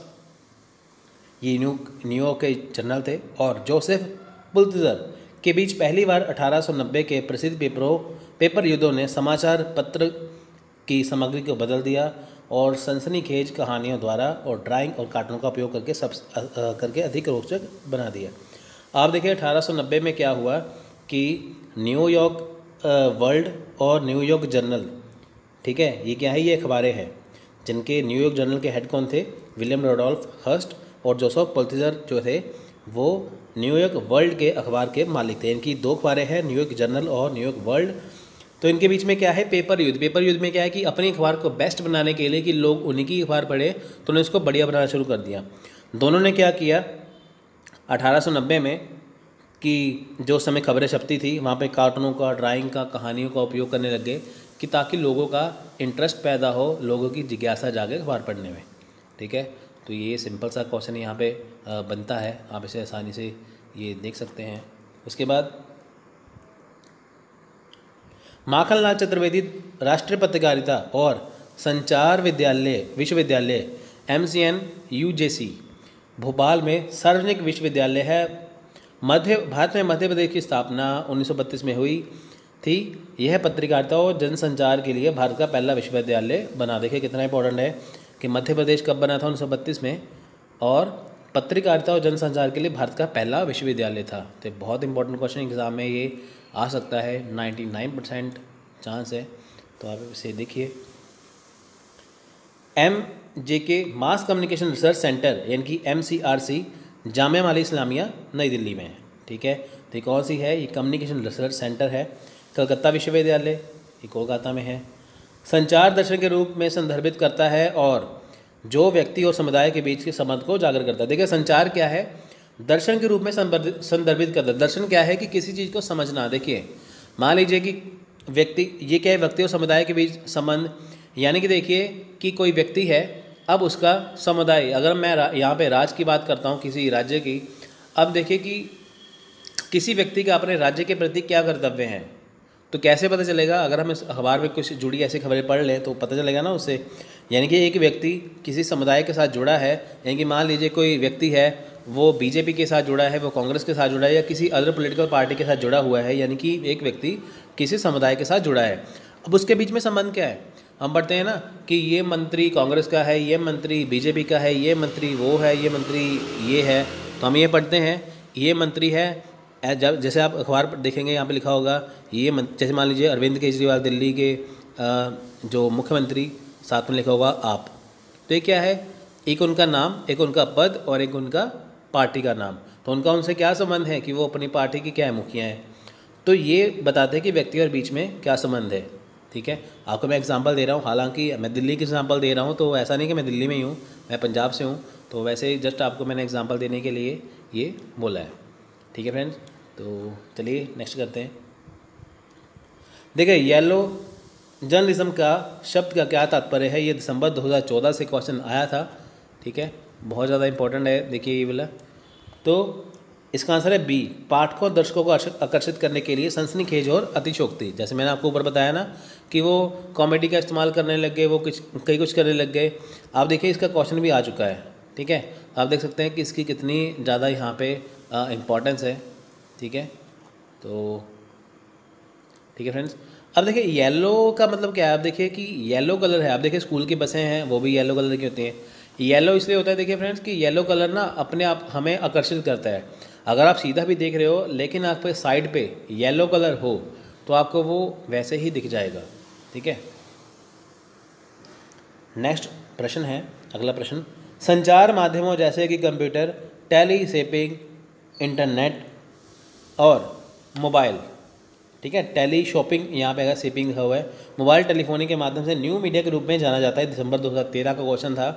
ये न्यूयॉर्क के जनरल थे, और जोसेफ पुलित्ज़र के बीच पहली बार 1890 के प्रसिद्ध पेपर युद्धों ने समाचार पत्र की सामग्री को बदल दिया और सनसनीखेज कहानियों द्वारा और ड्राइंग और कार्टून का उपयोग करके अधिक रोचक बना दिया। आप देखिए 1890 में क्या हुआ कि न्यूयॉर्क वर्ल्ड और न्यूयॉर्क जर्नल, ठीक है, ये क्या है, ये अखबारें हैं जिनके न्यूयॉर्क जर्नल के हेड कौन थे, विलियम रैडोल्फ हर्स्ट, और जोसेफ पुलित्ज़र जो थे वो न्यूयॉर्क वर्ल्ड के अखबार के मालिक थे। इनकी दो अखबारें हैं, न्यूयॉर्क जर्नल और न्यूयॉर्क वर्ल्ड। तो इनके बीच में क्या है, पेपर युद्ध। पेपर युद्ध में क्या है कि अपनी अखबार को बेस्ट बनाने के लिए कि लोग उन्हीं की अखबार पढ़े, तो उन्होंने इसको बढ़िया बनाना शुरू कर दिया। दोनों ने क्या किया 1890 में कि जो समय खबरें छपती थी वहाँ पे कार्टूनों का, ड्राइंग का, कहानियों का उपयोग करने लग गए कि ताकि लोगों का इंटरेस्ट पैदा हो, लोगों की जिज्ञासा जागे अखबार पढ़ने में। ठीक है, तो ये सिंपल सा क्वेश्चन यहाँ पे बनता है, आप इसे आसानी से ये देख सकते हैं। उसके बाद माखनलाल चतुर्वेदी राष्ट्रीय पत्रकारिता और संचार विश्वविद्यालय MCN UJC भोपाल में सार्वजनिक विश्वविद्यालय है। भारत में मध्य प्रदेश की स्थापना 1932 में हुई थी। यह पत्रकारिता और जनसंचार के लिए भारत का पहला विश्वविद्यालय बना। देखिए कितना इंपॉर्टेंट है कि मध्य प्रदेश कब बना था, 1932 में, और पत्रकारिता और जनसंचार के लिए भारत का पहला विश्वविद्यालय था। तो बहुत इंपॉर्टेंट क्वेश्चन एग्जाम में ये आ सकता है, 99% चांस है, तो आप इसे देखिए। MJK mass communication research centre यानी कि MCRC जामिया मिलिया इस्लामिया नई दिल्ली में है। ठीक है, तो ये कौन सी है, ये कम्युनिकेशन रिसर्च सेंटर है। कलकत्ता विश्वविद्यालय ये कोलकाता में है। संचार दर्शन के रूप में संदर्भित करता है और जो व्यक्ति और समुदाय के बीच के संबंध को उजागर करता है। देखिए संचार क्या है, दर्शन के रूप में संदर्भित करता है। दर्शन क्या है कि किसी चीज़ को समझना। देखिए मान लीजिए कि व्यक्ति, ये क्या है, व्यक्ति और समुदाय के बीच संबंध, यानी कि देखिए कि कोई व्यक्ति है, अब उसका समुदाय, अगर मैं यहाँ पे राज्य की बात करता हूँ, किसी राज्य की, अब देखिए कि किसी व्यक्ति का अपने राज्य के प्रति क्या कर्तव्य हैं, तो कैसे पता चलेगा, अगर हम इस अखबार में कुछ जुड़ी ऐसी खबरें पढ़ लें तो पता चलेगा ना उससे। यानी कि एक व्यक्ति किसी समुदाय के साथ जुड़ा है, यानी कि मान लीजिए कोई व्यक्ति है वो बीजेपी के साथ जुड़ा है, वो कांग्रेस के साथ जुड़ा है, या किसी अदर पॉलिटिकल पार्टी के साथ जुड़ा हुआ है, यानी कि एक व्यक्ति किसी समुदाय के साथ जुड़ा है। अब उसके बीच में संबंध क्या है, हम पढ़ते हैं ना कि ये मंत्री कांग्रेस का है, ये मंत्री बीजेपी का है, ये मंत्री वो है, ये मंत्री ये है, तो हम ये पढ़ते हैं ये मंत्री है। जब जैसे आप अखबार पर देखेंगे यहाँ पे लिखा होगा ये जैसे मान लीजिए अरविंद केजरीवाल दिल्ली के जो मुख्यमंत्री, साथ में लिखा होगा आप, तो ये क्या है, एक उनका नाम, एक उनका पद और एक उनका पार्टी का नाम, तो उनका उनसे क्या संबंध है कि वो अपनी पार्टी की क्या मुखिया हैं। तो ये बताते हैं कि व्यक्ति और बीच में क्या संबंध है। ठीक है, आपको मैं एग्जांपल दे रहा हूँ, हालांकि मैं दिल्ली की एग्जांपल दे रहा हूँ, तो ऐसा नहीं कि मैं दिल्ली में ही हूँ, मैं पंजाब से हूँ, तो वैसे जस्ट आपको मैंने एग्जांपल देने के लिए ये बोला है। ठीक है फ्रेंड्स, तो चलिए नेक्स्ट करते हैं। देखिए येलो जर्नलिज्म का शब्द का क्या तात्पर्य है, ये दिसंबर 2014 से क्वेश्चन आया था। ठीक है, बहुत ज़्यादा इंपॉर्टेंट है, देखिए ये वाला। तो इसका आंसर है बी, पाठकों और दर्शकों को आकर्षित करने के लिए सनसनीखेज और अतिशयोक्ति। जैसे मैंने आपको ऊपर बताया ना कि वो कॉमेडी का इस्तेमाल करने लग गए, वो कुछ करने लग गए। आप देखिए इसका क्वेश्चन भी आ चुका है। ठीक है, आप देख सकते हैं कि इसकी कितनी ज़्यादा यहाँ पे इम्पोर्टेंस है। ठीक है, तो ठीक है फ्रेंड्स, अब देखिए येलो का मतलब क्या है। आप देखिए कि येलो कलर है, आप देखिए स्कूल की बसें हैं वो भी येलो कलर की होती हैं। येलो इसलिए होता है देखिए फ्रेंड्स कि येलो कलर ना अपने आप हमें आकर्षित करता है। अगर आप सीधा भी देख रहे हो लेकिन आप पे साइड पे येलो कलर हो तो आपको वो वैसे ही दिख जाएगा। ठीक है, नेक्स्ट प्रश्न है, अगला प्रश्न, संचार माध्यमों जैसे कि कंप्यूटर, टेलीशॉपिंग, इंटरनेट और मोबाइल, ठीक है, टेली शॉपिंग यहाँ पे अगर शिपिंग लिखा हुआ है, मोबाइल टेलीफोनी के माध्यम से न्यू मीडिया के रूप में जाना जाता है। दिसंबर 2013 का क्वेश्चन था,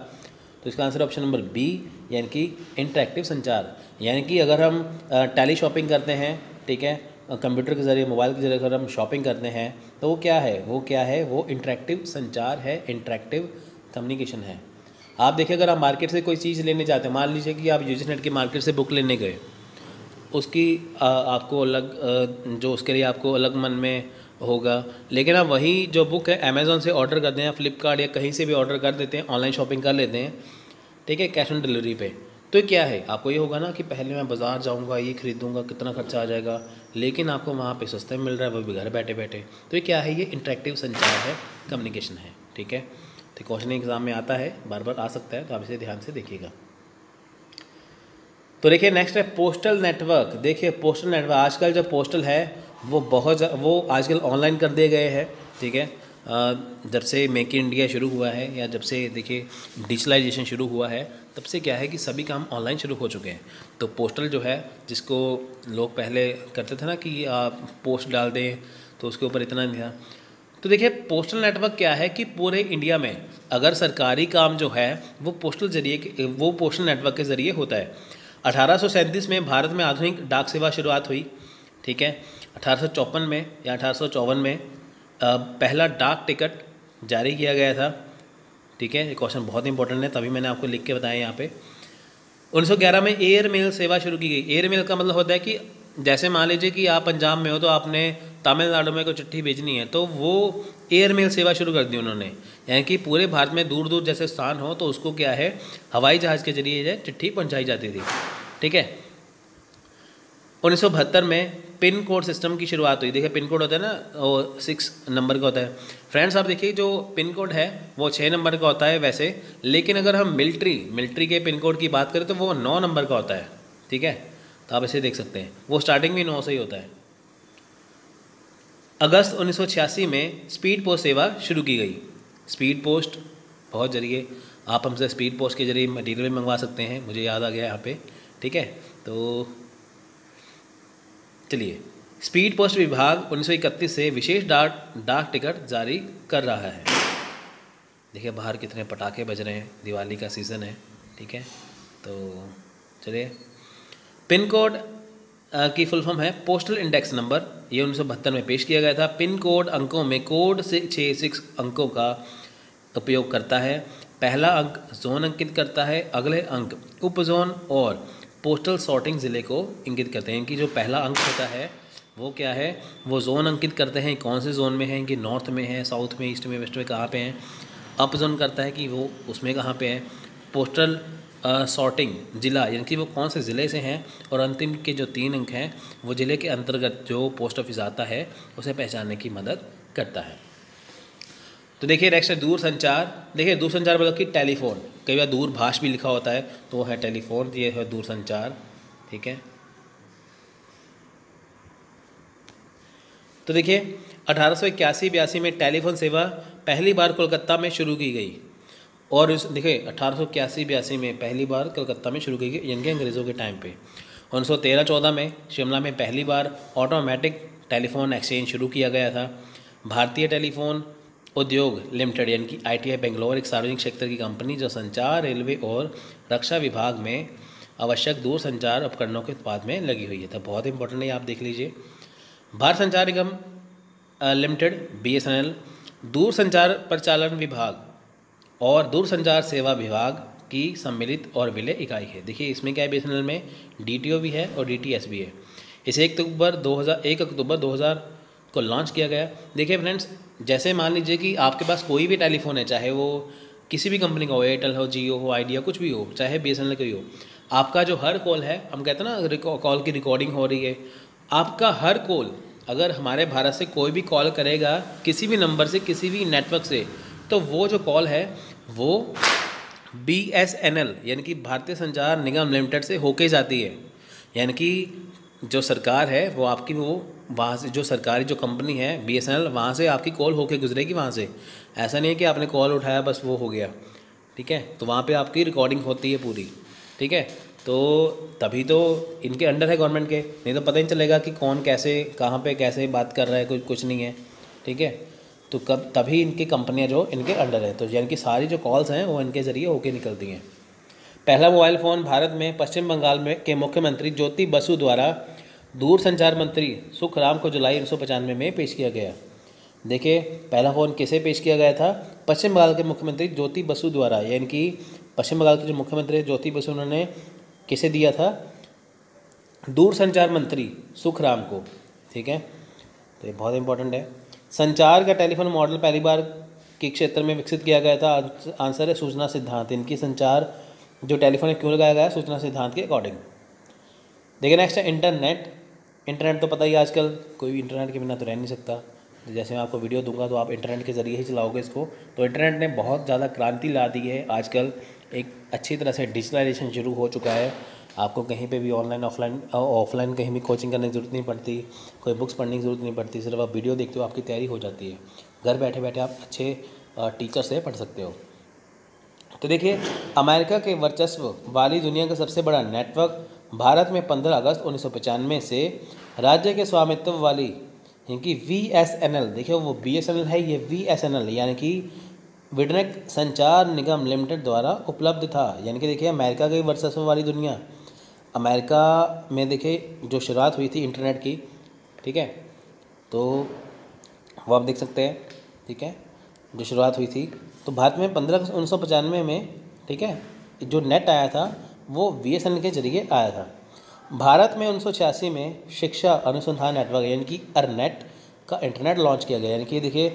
तो इसका आंसर ऑप्शन नंबर बी, यानी कि इंटरेक्टिव संचार। यानी कि अगर हम टेली शॉपिंग करते हैं, ठीक है, कंप्यूटर के ज़रिए, मोबाइल के ज़रिए अगर हम शॉपिंग करते हैं तो वो क्या है, वो इंटरेक्टिव संचार है, इंटरेक्टिव कम्युनिकेशन है। आप देखिए, अगर आप मार्केट से कोई चीज़ लेने जाते हैं, मान लीजिए कि आप यूजीसी नेट की मार्केट से बुक लेने गए, उसकी आपको अलग जो उसके लिए आपको अलग मन में होगा, लेकिन आप वही जो बुक है अमेज़ॉन से ऑर्डर करते हैं, फ्लिपकार्ट या कहीं से भी ऑर्डर कर देते हैं, ऑनलाइन शॉपिंग कर लेते हैं, ठीक है, कैश ऑन डिलीवरी पे। तो क्या है, आपको ये होगा ना कि पहले मैं बाज़ार जाऊंगा, ये खरीदूंगा, कितना खर्चा आ जाएगा, लेकिन आपको वहाँ पे सस्ते में मिल रहा है, वो भी घर बैठे बैठे। तो ये क्या है, ये इंटरेक्टिव संचार है, कम्युनिकेशन है, ठीक है। तो क्वेश्चन एग्जाम में आता है, बार बार आ सकता है, तो आप इसे ध्यान से देखिएगा। तो देखिए नेक्स्ट है पोस्टल नेटवर्क। देखिए पोस्टल नेटवर्क, आजकल जो पोस्टल है वो आजकल ऑनलाइन कर दिए गए हैं, ठीक है। जब से मेक इन इंडिया शुरू हुआ है, या जब से देखिए डिजिटलाइजेशन शुरू हुआ है, तब से क्या है कि सभी काम ऑनलाइन शुरू हो चुके हैं। तो पोस्टल जो है, जिसको लोग पहले करते थे ना कि आप पोस्ट डाल दें, तो उसके ऊपर इतना नहीं था। तो देखिए पोस्टल नेटवर्क क्या है कि पूरे इंडिया में अगर सरकारी काम जो है वो पोस्टल नेटवर्क के ज़रिए होता है। 1837 में भारत में आधुनिक डाक सेवा शुरुआत हुई, ठीक है। 1854 में या 1854 में पहला डाक टिकट जारी किया गया था, ठीक है। ये क्वेश्चन बहुत इंपॉर्टेंट है, तभी मैंने आपको लिख के बताया यहाँ पे। 1911 में एयर मेल सेवा शुरू की गई। एयर मेल का मतलब होता है कि जैसे मान लीजिए कि आप पंजाब में हो, तो आपने तमिलनाडु में कोई चिट्ठी भेजनी है, तो वो एयर मेल सेवा शुरू कर दी उन्होंने। यानी कि पूरे भारत में दूर दूर जैसे स्थान हो, तो उसको क्या है, हवाई जहाज़ के जरिए चिट्ठी पहुंचाई जाती थी, ठीक है। 1972 में पिन कोड सिस्टम की शुरुआत हुई। देखिए पिन कोड होता है ना, वो 6 नंबर का होता है। फ्रेंड्स आप देखिए, जो पिन कोड है वो 6 नंबर का होता है वैसे, लेकिन अगर हम मिलिट्री के पिन कोड की बात करें तो वो 9 नंबर का होता है, ठीक है। तो आप इसे देख सकते हैं, वो स्टार्टिंग भी 9 से ही होता है। अगस्त 1986 में स्पीड पोस्ट सेवा शुरू की गई। स्पीड पोस्ट बहुत जरिए आप हमसे स्पीड पोस्ट के जरिए मटीरियल भी मंगवा सकते हैं, मुझे याद आ गया यहाँ पे, ठीक है। तो चलिए, स्पीड पोस्ट विभाग 1931 से विशेष डाक टिकट जारी कर रहा है। देखिए बाहर कितने पटाखे बज रहे हैं, दिवाली का सीज़न है, ठीक है। तो चलिए, पिन कोड की फुल फॉर्म है पोस्टल इंडेक्स नंबर, ये 1972 में पेश किया गया था। पिन कोड अंकों में कोड से 6 अंकों का उपयोग करता है। पहला अंक जोन अंकित करता है, अगले अंक उप जोन और पोस्टल सॉर्टिंग ज़िले को इंगित करते हैं। कि जो पहला अंक होता है वो क्या है, वो जोन अंकित करते हैं, कौन से जोन में है, कि नॉर्थ में है, साउथ में, ईस्ट में, वेस्ट में, कहाँ पे हैं। अप जोन करता है कि वो उसमें कहाँ पे है। पोस्टल सॉर्टिंग जिला, यानी कि वो कौन से ज़िले से हैं। और अंतिम के जो 3 अंक हैं वो ज़िले के अंतर्गत जो पोस्ट ऑफिस आता है उसे पहचानने की मदद करता है। तो देखिए नेक्स्ट है दूर संचार। देखिए दूर संचार मतलब कि टेलीफोन, कई बार दूरभाष भी लिखा होता है, तो वो है टेलीफोन, ये है दूर संचार, ठीक है। तो देखिए 1881-82 में टेलीफोन सेवा पहली बार कोलकाता में शुरू की गई। और इस देखिए 1881-82 में पहली बार कलकत्ता में शुरू की गई, यानी कि अंग्रेज़ों के टाइम पे। 1913-14 में शिमला में पहली बार ऑटोमेटिक टेलीफोन एक्सचेंज शुरू किया गया था। भारतीय टेलीफोन उद्योग लिमिटेड यानी कि ITI बेंगलोर एक सार्वजनिक क्षेत्र की कंपनी जो संचार, रेलवे और रक्षा विभाग में आवश्यक दूर संचार उपकरणों के उत्पाद में लगी हुई है। तो बहुत इंपॉर्टेंट है, आप देख लीजिए। भारत संचार निगम लिमिटेड BSNL दूर संचार परिचालन विभाग और दूरसंचार सेवा विभाग की सम्मिलित और विलय इकाई है। देखिए इसमें क्या है, BSNL में DTO भी है और DTS भी है। इसे 1 अक्टूबर 2000 को लॉन्च किया गया। देखिए फ्रेंड्स, जैसे मान लीजिए कि आपके पास कोई भी टेलीफोन है, चाहे वो किसी भी कंपनी का हो, एयरटेल हो, जियो हो, आइडिया, कुछ भी हो, चाहे BSNL का ही हो, आपका जो हर कॉल है, हम कहते हैं ना कॉल की रिकॉर्डिंग हो रही है, आपका हर कॉल अगर हमारे भारत से कोई भी कॉल करेगा किसी भी नंबर से, किसी भी नेटवर्क से, तो वो जो कॉल है वो BSNL यानी कि भारतीय संचार निगम लिमिटेड से होके जाती है। यानी कि जो सरकार है वो आपकी, वो वहाँ से जो सरकारी जो कंपनी है BSNL, वहाँ से आपकी कॉल होके गुजरेगी वहाँ से। ऐसा नहीं है कि आपने कॉल उठाया बस वो हो गया, ठीक है। तो वहाँ पे आपकी रिकॉर्डिंग होती है पूरी, ठीक है। तो तभी तो इनके अंडर है गवर्नमेंट के, नहीं तो पता ही चलेगा कि कौन कैसे कहाँ पे कैसे बात कर रहा है, कुछ नहीं है, ठीक है। तो तभी इनकी कंपनियां जो इनके अंडर है, तो यानी कि सारी जो कॉल्स हैं वो इनके ज़रिए होके निकलती हैं। पहला मोबाइल फ़ोन भारत में पश्चिम बंगाल में के मुख्यमंत्री ज्योति बसु द्वारा दूर संचार मंत्री सुखराम को जुलाई 1995 में पेश किया गया। देखिए पहला फ़ोन किसे पेश किया गया था, पश्चिम बंगाल के मुख्यमंत्री ज्योति बसु द्वारा, यानी कि पश्चिम बंगाल के जो मुख्यमंत्री ज्योति बसु, उन्होंने किसे दिया था? दूरसंचार मंत्री सुखराम को। ठीक है, तो ये बहुत इंपॉर्टेंट है। संचार का टेलीफोन मॉडल पहली बार के क्षेत्र में विकसित किया गया था? आंसर है सूचना सिद्धांत। इनकी संचार जो टेलीफोन है क्यों लगाया गया है? सूचना सिद्धांत के अकॉर्डिंग। देखिए नेक्स्ट है इंटरनेट। इंटरनेट तो पता ही, आजकल कोई भी इंटरनेट के बिना तो रह नहीं सकता। जैसे मैं आपको वीडियो दूंगा तो आप इंटरनेट के ज़रिए ही चलाओगे इसको। तो इंटरनेट ने बहुत ज़्यादा क्रांति ला दी है। आजकल एक अच्छी तरह से डिजिटलाइजेशन शुरू हो चुका है। आपको कहीं पे भी ऑनलाइन ऑफलाइन कहीं भी कोचिंग करने की ज़रूरत नहीं पड़ती, कोई बुक्स पढ़ने की ज़रूरत नहीं पड़ती, सिर्फ आप वीडियो देखते हो, आपकी तैयारी हो जाती है। घर बैठे बैठे आप अच्छे टीचर से पढ़ सकते हो। तो देखिए, अमेरिका के वर्चस्व वाली दुनिया का सबसे बड़ा नेटवर्क भारत में 15 अगस्त 1995 से राज्य के स्वामित्व वाली यानी कि VSNL, देखिए वो BSNL है, ये VSNL यानी कि विडनेक संचार निगम लिमिटेड द्वारा उपलब्ध था। यानी कि देखिए अमेरिका की वर्चस्व वाली दुनिया, अमेरिका में देखिए जो शुरुआत हुई थी इंटरनेट की, ठीक है, तो वो आप देख सकते हैं, ठीक है, जो शुरुआत हुई थी तो भारत में 15 अगस्त 1995 में, ठीक है, जो नेट आया था वो VSNL के जरिए आया था। भारत में 1986 में शिक्षा अनुसंधान नेटवर्क यानी कि अर्नेट का इंटरनेट लॉन्च किया गया। यानी कि देखिए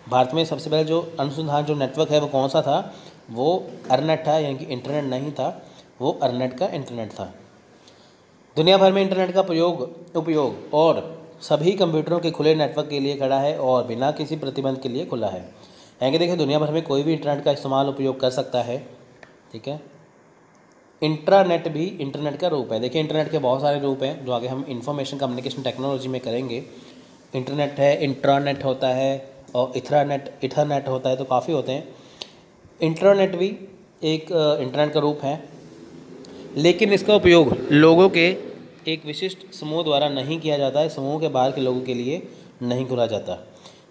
भारत में सबसे पहले जो अनुसंधान जो नेटवर्क है वो कौन सा था? वो अर्नेट था, यानी कि इंटरनेट नहीं था, वो अर्नेट का इंटरनेट था। दुनिया भर में इंटरनेट का उपयोग और सभी कंप्यूटरों के खुले नेटवर्क के लिए खड़ा है और बिना किसी प्रतिबंध के लिए खुला है। यानी कि देखिए दुनिया भर में कोई भी इंटरनेट का इस्तेमाल उपयोग कर सकता है। ठीक है, इंट्रानेट भी इंटरनेट का रूप है। देखिए इंटरनेट के बहुत सारे रूप हैं जो आगे हम इंफॉर्मेशन कम्युनिकेशन टेक्नोलॉजी में करेंगे। इंटरनेट है, इंट्रानेट होता है और इथरनेट होता है, तो काफ़ी होते हैं। इंटरनेट भी एक इंटरनेट का रूप है, लेकिन इसका उपयोग लोगों के एक विशिष्ट समूह द्वारा नहीं किया जाता है, समूह के बाहर के लोगों के लिए नहीं खोला जाता।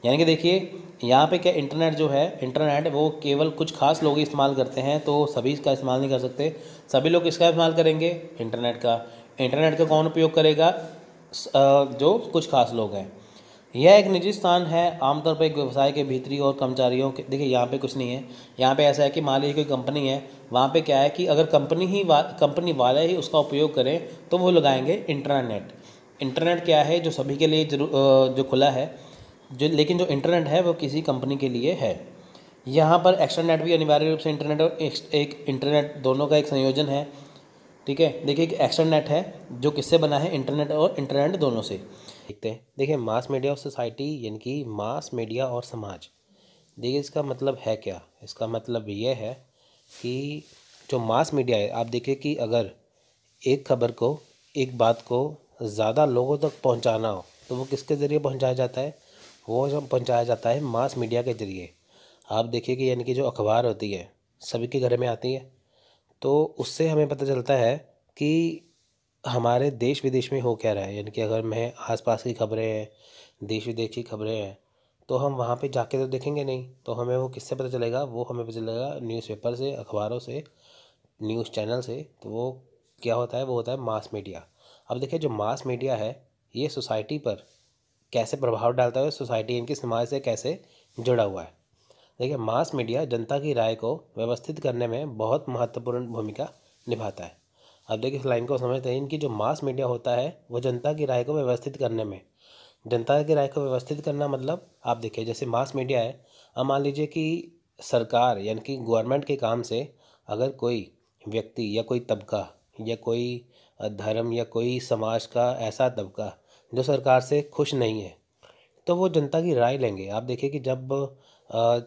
यानी कि देखिए यहाँ पे क्या इंटरनेट जो है, इंटरनेट वो केवल कुछ खास लोग ही इस्तेमाल करते हैं, तो सभी इसका इस्तेमाल नहीं कर सकते। सभी लोग इसका इस्तेमाल करेंगे इंटरनेट का। इंटरनेट का कौन उपयोग करेगा? जो कुछ खास लोग हैं। यह एक निजी स्थान है, आमतौर पर एक व्यवसाय के भीतरी और कर्मचारियों के, देखिए यहाँ पे कुछ नहीं है। यहाँ पे ऐसा है कि मान लीजिए कोई कंपनी है, वहाँ पे क्या है कि अगर कंपनी वाले ही उसका उपयोग करें तो वो लगाएंगे इंटरनेट। इंटरनेट क्या है? जो सभी के लिए जो खुला है, जो लेकिन जो इंटरनेट है वो किसी कंपनी के लिए है। यहाँ पर एक्स्ट्रानेट भी अनिवार्य रूप से इंटरनेट और एक इंटरनेट दोनों का एक संयोजन है। ठीक है, देखिए एक एक्स्ट्रानेट है जो किससे बना है? इंटरनेट और इंटरनेट दोनों से। देखते हैं, देखिए मास मीडिया और सोसाइटी यानी कि मास मीडिया और समाज। देखिए इसका मतलब है क्या? इसका मतलब ये है कि जो मास मीडिया है, आप देखिए कि अगर एक खबर को, एक बात को ज़्यादा लोगों तक पहुंचाना हो तो वो किसके ज़रिए पहुंचाया जाता है? वो जो पहुंचाया जाता है मास मीडिया के ज़रिए। आप देखिए कि यानी कि जो अखबार होती है सभी के घर में आती है, तो उससे हमें पता चलता है कि हमारे देश विदेश में हो क्या रहा है। यानी कि अगर मैं आसपास की खबरें हैं, देश विदेश की खबरें हैं, तो हम वहाँ पे जाके तो देखेंगे नहीं, तो हमें वो किससे पता चलेगा? वो हमें पता चलेगा न्यूज़पेपर से, अखबारों से, न्यूज़ चैनल से। तो वो क्या होता है? वो होता है मास मीडिया। अब देखिए जो मास मीडिया है ये सोसाइटी पर कैसे प्रभाव डालता है, सोसाइटी इनके समाज से कैसे जुड़ा हुआ है। देखिए मास मीडिया जनता की राय को व्यवस्थित करने में बहुत महत्वपूर्ण भूमिका निभाता है। अब देखिए इस लाइन को समझते हैं, इनकी जो मास मीडिया होता है वो जनता की राय को व्यवस्थित करने में, जनता की राय को व्यवस्थित करना मतलब आप देखिए जैसे मास मीडिया है, अब मान लीजिए कि सरकार यानी कि गवर्नमेंट के काम से अगर कोई व्यक्ति या कोई तबका या कोई धर्म या कोई समाज का ऐसा तबका जो सरकार से खुश नहीं है, तो वो जनता की राय लेंगे। आप देखिए कि जब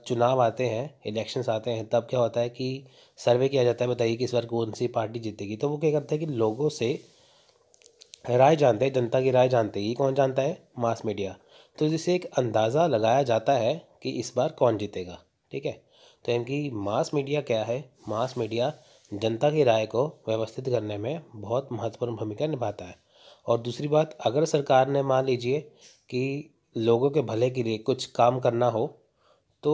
चुनाव आते हैं, इलेक्शंस आते हैं, तब क्या होता है कि सर्वे किया जाता है, बताइए कि इस बार कौन सी पार्टी जीतेगी। तो वो क्या करते हैं कि लोगों से राय जानते हैं, जनता की राय जानते हैं। ये कौन जानता है? Mass media. तो जिससे एक अंदाज़ा लगाया जाता है कि इस बार कौन जीतेगा। ठीक है, तो इनकी मास मीडिया क्या है? मास मीडिया जनता की राय को व्यवस्थित करने में बहुत महत्वपूर्ण भूमिका निभाता है। और दूसरी बात, अगर सरकार ने मान लीजिए कि लोगों के भले के लिए कुछ काम करना हो तो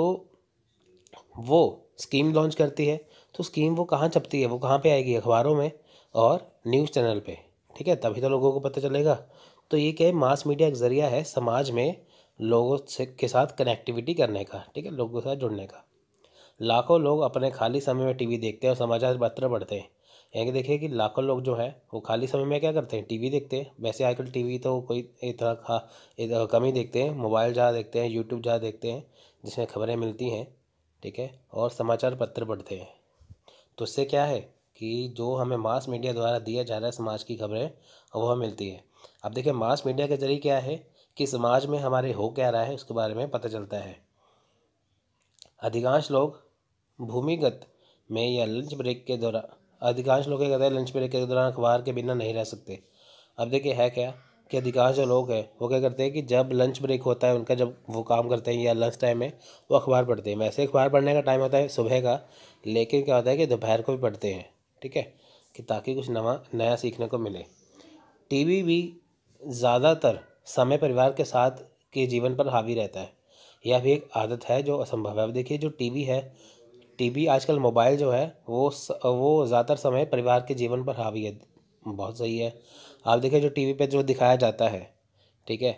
वो स्कीम लॉन्च करती है, तो स्कीम वो कहाँ छपती है? वो कहाँ पे आएगी? अखबारों में और न्यूज़ चैनल पे। ठीक है, तभी तो लोगों को पता चलेगा। तो ये क्या है? मास मीडिया एक ज़रिया है समाज में लोगों से के साथ कनेक्टिविटी करने का, ठीक है, लोगों के साथ जुड़ने का। लाखों लोग अपने खाली समय में टीवी देखते हैं और समाचार पत्र पढ़ते हैं। यानी कि देखिए कि लाखों लोग जो है वो खाली समय में क्या करते हैं, टीवी देखते हैं। वैसे आजकल टीवी तो कोई इतना कम ही देखते हैं, मोबाइल ज़्यादा देखते हैं, यूट्यूब ज़्यादा देखते हैं जिसमें खबरें मिलती हैं, ठीक है, और समाचार पत्र पढ़ते हैं। तो इससे क्या है कि जो हमें मास मीडिया द्वारा दिया जा रहा है समाज की खबरें, वो हमें मिलती है। अब देखिए मास मीडिया के जरिए क्या है कि समाज में हमारे हो क्या रहा है उसके बारे में पता चलता है। अधिकांश लोग भूमिगत में या लंच ब्रेक के दौरान अधिकांश लोग क्या कहते हैं, लंच ब्रेक के दौरान अखबार के बिना नहीं रह सकते। अब देखिए है क्या कि अधिकांश जो लोग हैं वो क्या करते हैं कि जब लंच ब्रेक होता है उनका, जब वो काम करते हैं या लंच टाइम में, वो अखबार पढ़ते हैं। वैसे अखबार पढ़ने का टाइम होता है सुबह का, लेकिन क्या होता है कि दोपहर को भी पढ़ते हैं, ठीक है, कि ताकि कुछ नया सीखने को मिले। टीवी भी ज़्यादातर समय परिवार के साथ के जीवन पर हावी रहता है। यह भी एक आदत है जो असंभव है। अब देखिए जो टीवी है, टीवी आजकल मोबाइल जो है वो ज़्यादातर समय परिवार के जीवन पर हावी है। बहुत सही है। आप देखिए जो टीवी पे जो दिखाया जाता है, ठीक है,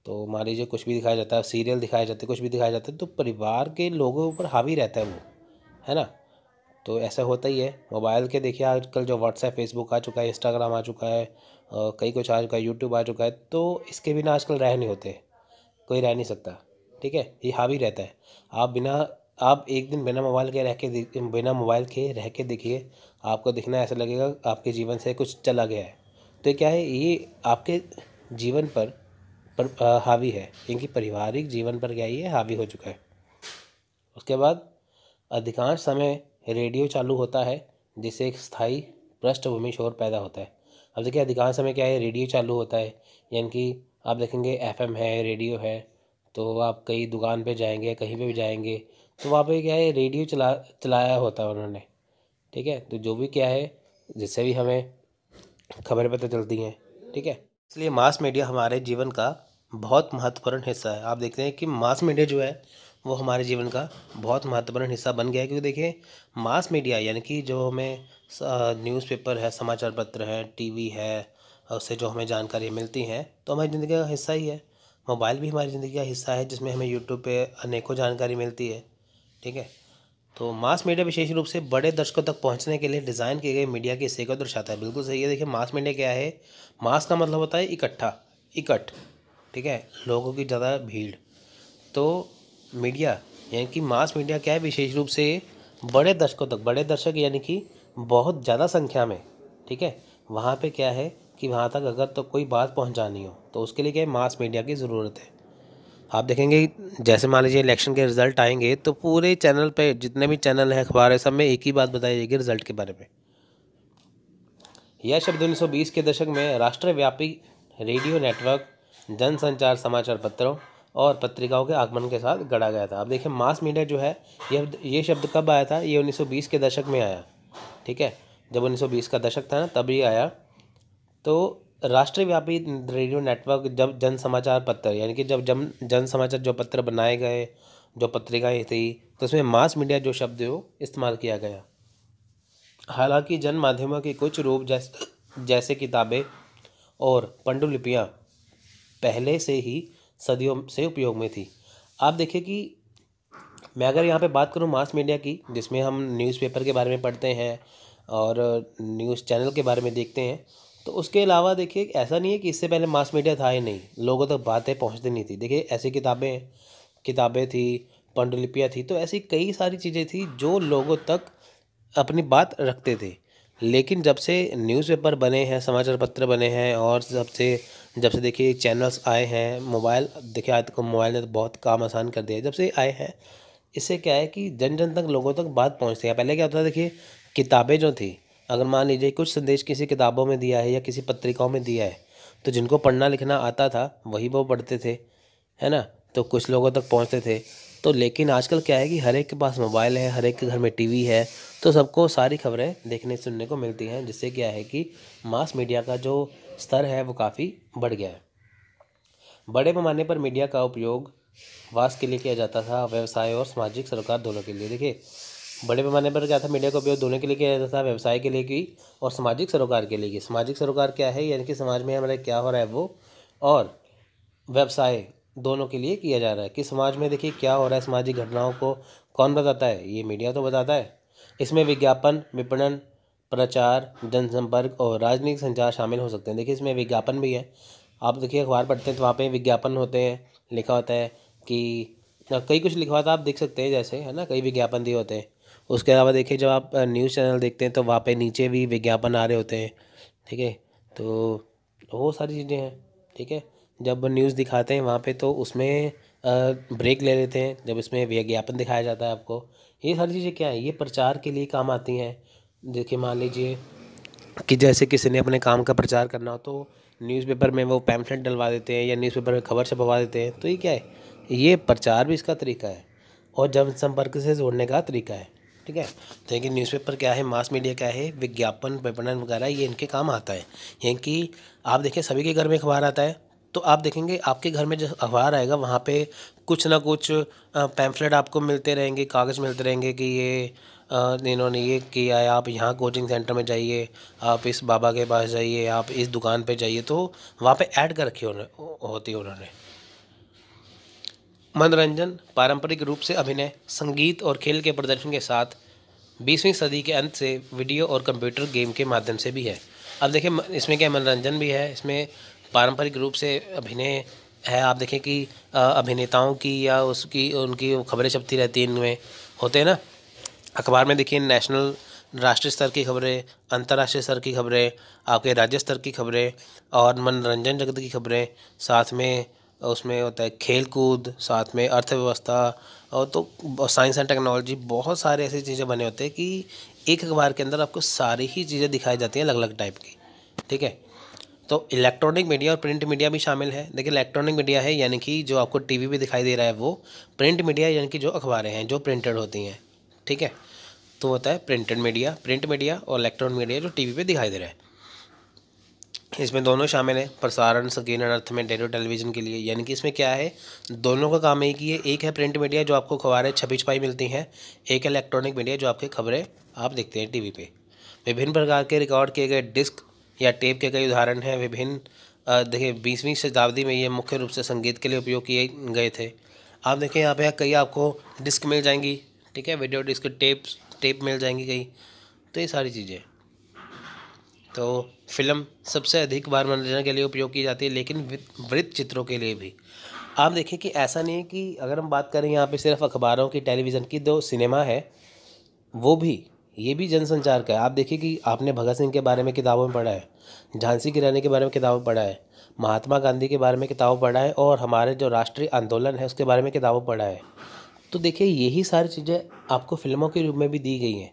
तो मान लीजिए कुछ भी दिखाया जाता है, सीरियल दिखाए जाते हैं, कुछ भी दिखाया जाता है, तो परिवार के लोगों पर हावी रहता है वो, है ना। तो ऐसा होता ही है। मोबाइल के देखिए आजकल जो व्हाट्सएप फेसबुक आ चुका है, इंस्टाग्राम आ चुका है, कई कुछ आ चुका है, यूट्यूब आ चुका है, तो इसके बिना आजकल रह नहीं होते, कोई रह नहीं सकता, ठीक है, ये हावी रहता है। आप एक दिन बिना मोबाइल के रह के देखिए, आपको दिखना ऐसा लगेगा आपके जीवन से कुछ चला गया है। तो ये क्या है, ये आपके जीवन पर हावी है, इनकी पारिवारिक जीवन पर क्या है, ये हावी हो चुका है। उसके बाद अधिकांश समय रेडियो चालू होता है जिससे एक स्थायी पृष्ठभूमि शोर पैदा होता है। अब देखिए अधिकांश समय क्या है, रेडियो चालू होता है, यानी कि आप देखेंगे एफएम है, रेडियो है, तो आप कहीं दुकान पे जाएंगे, कहीं पे भी जाएंगे, तो वहाँ पे क्या है, रेडियो चलाया होता है उन्होंने, ठीक है, तो जो भी क्या है जिससे भी हमें खबरें पता चलती हैं, ठीक है। इसलिए मास मीडिया हमारे जीवन का बहुत महत्वपूर्ण हिस्सा है। आप देखते हैं कि मास मीडिया जो है वो हमारे जीवन का बहुत महत्वपूर्ण हिस्सा बन गया है, क्योंकि देखिए मास मीडिया यानी कि जो हमें न्यूज़पेपर है, समाचार पत्र है, टीवी है, उससे जो हमें जानकारी मिलती हैं तो हमारी ज़िंदगी का हिस्सा ही है। मोबाइल भी हमारी ज़िंदगी का हिस्सा है जिसमें हमें यूट्यूब पे अनेकों जानकारी मिलती है, ठीक है। तो मास मीडिया विशेष रूप से बड़े दर्शकों तक पहुंचने के लिए डिज़ाइन किए गए मीडिया के हिस्से को दर्शाता है। बिल्कुल सही है। देखिए मास मीडिया क्या है, मास का मतलब होता है इकट्ठ, ठीक है, लोगों की ज़्यादा भीड़। तो मीडिया यानी कि मास मीडिया क्या है, विशेष रूप से बड़े दर्शकों तक, बड़े दर्शक यानी कि बहुत ज़्यादा संख्या में, ठीक है, वहाँ पे क्या है कि वहाँ तक अगर तो कोई बात पहुँचानी हो तो उसके लिए क्या है, मास मीडिया की ज़रूरत है। आप देखेंगे जैसे मान लीजिए इलेक्शन के रिजल्ट आएंगे तो पूरे चैनल पे जितने भी चैनल हैं, अखबार है, सब में एक ही बात बताई जाएगी रिजल्ट के बारे में। यह शब्द 1920 के दशक में राष्ट्रव्यापी रेडियो नेटवर्क, जनसंचार समाचार पत्रों और पत्रिकाओं के आगमन के साथ गढ़ा गया था। अब देखिए मास मीडिया जो है ये शब्द कब आया था, ये 1920 के दशक में आया, ठीक है, जब 1920 का दशक था ना तभी आया। तो राष्ट्रव्यापी रेडियो नेटवर्क, जब जन समाचार पत्र यानी कि जब जन समाचार जो पत्र बनाए गए, जो पत्रिकाएं थी, तो उसमें मास मीडिया जो शब्द है वो इस्तेमाल किया गया। हालांकि जन माध्यमों के कुछ रूप जैसे किताबें और पांडुलिपियाँ पहले से ही सदियों से उपयोग में थी। आप देखिए कि मैं अगर यहाँ पे बात करूँ मास मीडिया की, जिसमें हम न्यूज़पेपर के बारे में पढ़ते हैं और न्यूज़ चैनल के बारे में देखते हैं, तो उसके अलावा देखिए ऐसा नहीं है कि इससे पहले मास मीडिया था ही नहीं, लोगों तक बातें पहुँचती नहीं थी। देखिए ऐसी किताबें थी, पांडुलिपियाँ थी, तो ऐसी कई सारी चीज़ें थी जो लोगों तक अपनी बात रखते थे। लेकिन जब से न्यूज़पेपर बने हैं, समाचार पत्र बने हैं, और जब से देखिए चैनल्स आए हैं, मोबाइल देखिए आज तक मोबाइल ने तो बहुत काम आसान कर दिया है, जब से आए हैं इससे क्या है कि जन जन तक लोगों तक बात पहुंचती है। पहले क्या होता था, देखिए किताबें जो थी, अगर मान लीजिए कुछ संदेश किसी किताबों में दिया है या किसी पत्रिकाओं में दिया है, तो जिनको पढ़ना लिखना आता था वही वो पढ़ते थे, है ना, तो कुछ लोगों तक पहुंचते थे। तो लेकिन आजकल क्या है कि हर एक के पास मोबाइल है, हर एक के घर में टीवी है, तो सबको सारी खबरें देखने सुनने को मिलती हैं, जिससे क्या है कि मास मीडिया का जो स्तर है वो काफ़ी बढ़ गया है। बड़े पैमाने पर मीडिया का उपयोग वास के लिए किया जाता था, व्यवसाय और सामाजिक सरोकार दोनों के लिए। देखिए बड़े पैमाने पर क्या था, मीडिया का उपयोग दोनों के लिए किया जाता था, व्यवसाय के लिए की और सामाजिक सरोकार के लिए की। सामाजिक सरोकार क्या है, यानी कि समाज में हमारे क्या हो रहा है वो, और व्यवसाय दोनों के लिए किया जा रहा है कि समाज में देखिए क्या हो रहा है, सामाजिक घटनाओं को कौन बताता है? ये मीडिया तो बताता है। इसमें विज्ञापन, विपणन, प्रचार, जनसंपर्क और राजनीतिक संचार शामिल हो सकते हैं। देखिए इसमें विज्ञापन भी है। आप देखिए अखबार पढ़ते हैं तो वहाँ पे विज्ञापन होते हैं, लिखा होता है कि कई कुछ लिखा होता है, आप देख सकते हैं जैसे, है ना, कई विज्ञापन दिए होते हैं। उसके अलावा देखिए जब आप न्यूज़ चैनल देखते हैं तो वहाँ पे नीचे भी विज्ञापन आ रहे होते हैं। ठीक है, तो वो सारी चीज़ें हैं। ठीक है, जब न्यूज़ दिखाते हैं वहाँ पे तो उसमें ब्रेक ले लेते हैं जब इसमें विज्ञापन दिखाया जाता है आपको। ये सारी चीज़ें क्या है, ये प्रचार के लिए काम आती हैं। देखिए मान लीजिए कि जैसे किसी ने अपने काम का प्रचार करना हो तो न्यूज़पेपर में वो पैम्फलेट डलवा देते हैं या न्यूज़पेपर में खबर छपवा देते हैं। तो ये क्या है, ये प्रचार भी इसका तरीका है और जनसंपर्क से जोड़ने का तरीका है। ठीक है, तो कि न्यूज़पेपर क्या है, मास मीडिया क्या है, विज्ञापन, विपणन वगैरह ये इनके काम आता है। यानी कि आप देखिए सभी के घर में अखबार आता है, तो आप देखेंगे आपके घर में जो अखबार आएगा वहाँ पे कुछ ना कुछ पैम्फलेट आपको मिलते रहेंगे, कागज़ मिलते रहेंगे कि ये इन्होंने ये किया है, आप यहाँ कोचिंग सेंटर में जाइए, आप इस बाबा के पास जाइए, आप इस दुकान पे जाइए। तो वहाँ पे ऐड कर रखी होती है उन्होंने। मनोरंजन पारंपरिक रूप से अभिनय, संगीत और खेल के प्रदर्शन के साथ 20वीं सदी के अंत से वीडियो और कंप्यूटर गेम के माध्यम से भी है। अब देखिए इसमें क्या मनोरंजन भी है, इसमें पारंपरिक रूप से अभिनय है। आप देखें कि अभिनेताओं की या उसकी उनकी खबरें छपती रहती हैं, इनमें होते हैं ना अखबार में। देखिए नेशनल, राष्ट्रीय स्तर की खबरें, अंतर्राष्ट्रीय स्तर की खबरें, आपके राज्य स्तर की खबरें और मनोरंजन जगत की खबरें, साथ में उसमें होता है खेल कूद, साथ में अर्थव्यवस्था और तो साइंस एंड टेक्नोलॉजी। बहुत सारे ऐसी चीज़ें बने होते हैं कि एक अखबार के अंदर आपको सारी ही चीज़ें दिखाई जाती हैं अलग अलग टाइप की। ठीक है, तो इलेक्ट्रॉनिक मीडिया और प्रिंट मीडिया भी शामिल है। देखिए इलेक्ट्रॉनिक मीडिया है यानी कि जो आपको टीवी पे दिखाई दे रहा है वो। प्रिंट मीडिया यानी कि जो अखबारें हैं जो प्रिंटेड होती हैं। ठीक है, तो होता है प्रिंटेड मीडिया, प्रिंट मीडिया और इलेक्ट्रॉनिक मीडिया जो टीवी पे दिखाई दे रहा है। इसमें दोनों शामिल है, प्रसारण संकीर्ण अर्थ में रेडियो टेलीविज़न के लिए। यानी कि इसमें क्या है, दोनों का काम एक ही है। एक है प्रिंट मीडिया जो आपको खबरें छपी छपाई मिलती हैं, एक है इलेक्ट्रॉनिक मीडिया जो आपके खबरें आप देखते हैं टीवी पे। विभिन्न प्रकार के रिकॉर्ड किए गए डिस्क या टेप के कई उदाहरण हैं। विभिन्न देखिए 20वीं शताब्दी में ये मुख्य रूप से संगीत के लिए उपयोग किए गए थे। आप देखें यहाँ पे कई आपको डिस्क मिल जाएंगी। ठीक है, वीडियो डिस्क, टेप मिल जाएंगी कई। तो ये सारी चीज़ें, तो फिल्म सबसे अधिक बार मनोरंजन के लिए उपयोग की जाती है, लेकिन वृत्त चित्रों के लिए भी। आप देखिए कि ऐसा नहीं है कि अगर हम बात करें यहाँ पे सिर्फ अखबारों की, टेलीविज़न की, जो सिनेमा है वो भी, ये भी जनसंचार का है। आप देखिए कि आपने भगत सिंह के बारे में किताबों में पढ़ा है, झांसी की रानी के बारे में किताबों में पढ़ा है, महात्मा गांधी के बारे में किताबों में पढ़ा है और हमारे जो राष्ट्रीय आंदोलन है उसके बारे में किताबों में पढ़ा है। तो देखिए यही सारी चीज़ें आपको फिल्मों के रूप में भी दी गई हैं।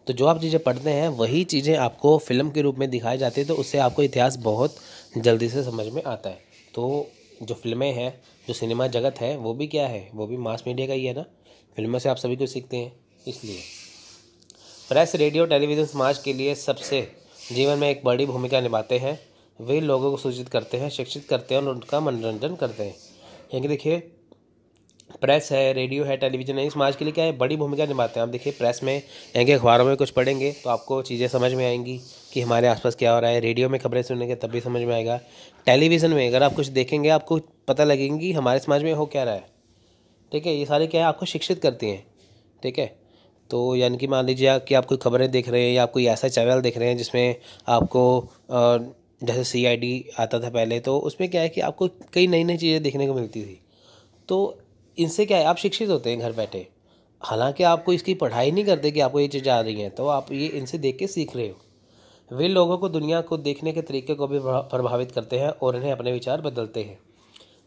तो जो आप चीज़ें पढ़ते हैं वही चीज़ें आपको फिल्म के रूप में दिखाई जाती है, तो उससे आपको इतिहास बहुत जल्दी से समझ में आता है। तो जो फिल्में हैं, जो सिनेमा जगत है, वो भी क्या है, वो भी मास मीडिया का ही है ना। फिल्मों से आप सभी कुछ सीखते हैं। इसलिए प्रेस, रेडियो, टेलीविज़न समाज के लिए सबसे जीवन में एक बड़ी भूमिका निभाते हैं। वे लोगों को सूचित करते हैं, शिक्षित करते हैं और उनका मनोरंजन करते हैं। यानी देखिए प्रेस है, रेडियो है, टेलीविज़न है, इस समाज के लिए क्या है, बड़ी भूमिका निभाते हैं। आप देखिए प्रेस में यानी अखबारों में कुछ पढ़ेंगे तो आपको चीज़ें समझ में आएंगी कि हमारे आसपास क्या हो रहा है। रेडियो में खबरें सुनेंगे तब भी समझ में आएगा। टेलीविज़न में अगर आप कुछ देखेंगे आपको पता लगेंगी कि हमारे समाज में हो क्या रहा है। ठीक है, ये सारे क्या है, आपको शिक्षित करती हैं। ठीक है, तो यानी कि मान लीजिए कि आप कोई खबरें देख रहे हैं या आप कोई ऐसा चैनल देख रहे हैं जिसमें आपको जैसे CID आता था पहले, तो उसमें क्या है कि आपको कई नई नई चीज़ें देखने को मिलती थी। तो इनसे क्या है, आप शिक्षित होते हैं घर बैठे। हालांकि आपको इसकी पढ़ाई नहीं करते कि आपको ये चीज़ें आ रही हैं, तो आप ये इनसे देख के सीख रहे हो। वे लोगों को दुनिया को देखने के तरीके को भी प्रभावित करते हैं और इन्हें अपने विचार बदलते हैं।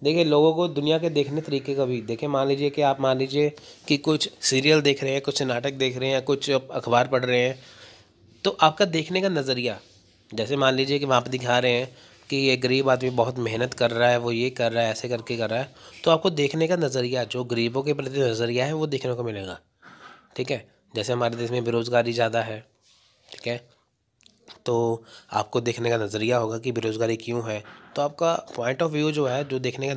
देखिए लोगों को दुनिया के देखने तरीके का भी देखिए, मान लीजिए कि आप मान लीजिए कि कुछ सीरियल देख रहे हैं, कुछ नाटक देख रहे हैं, कुछ अखबार पढ़ रहे हैं, तो आपका देखने का नज़रिया, जैसे मान लीजिए कि वहाँ पर दिखा रहे हैं कि ये गरीब आदमी बहुत मेहनत कर रहा है, वो ये कर रहा है, ऐसे करके कर रहा है, तो आपको देखने का नज़रिया, जो गरीबों के प्रति नज़रिया है, वो देखने को मिलेगा। ठीक है, जैसे हमारे देश में बेरोज़गारी ज़्यादा है। ठीक है, तो आपको देखने का नज़रिया होगा कि बेरोज़गारी क्यों है, तो आपका पॉइंट ऑफ व्यू जो है, जो देखने का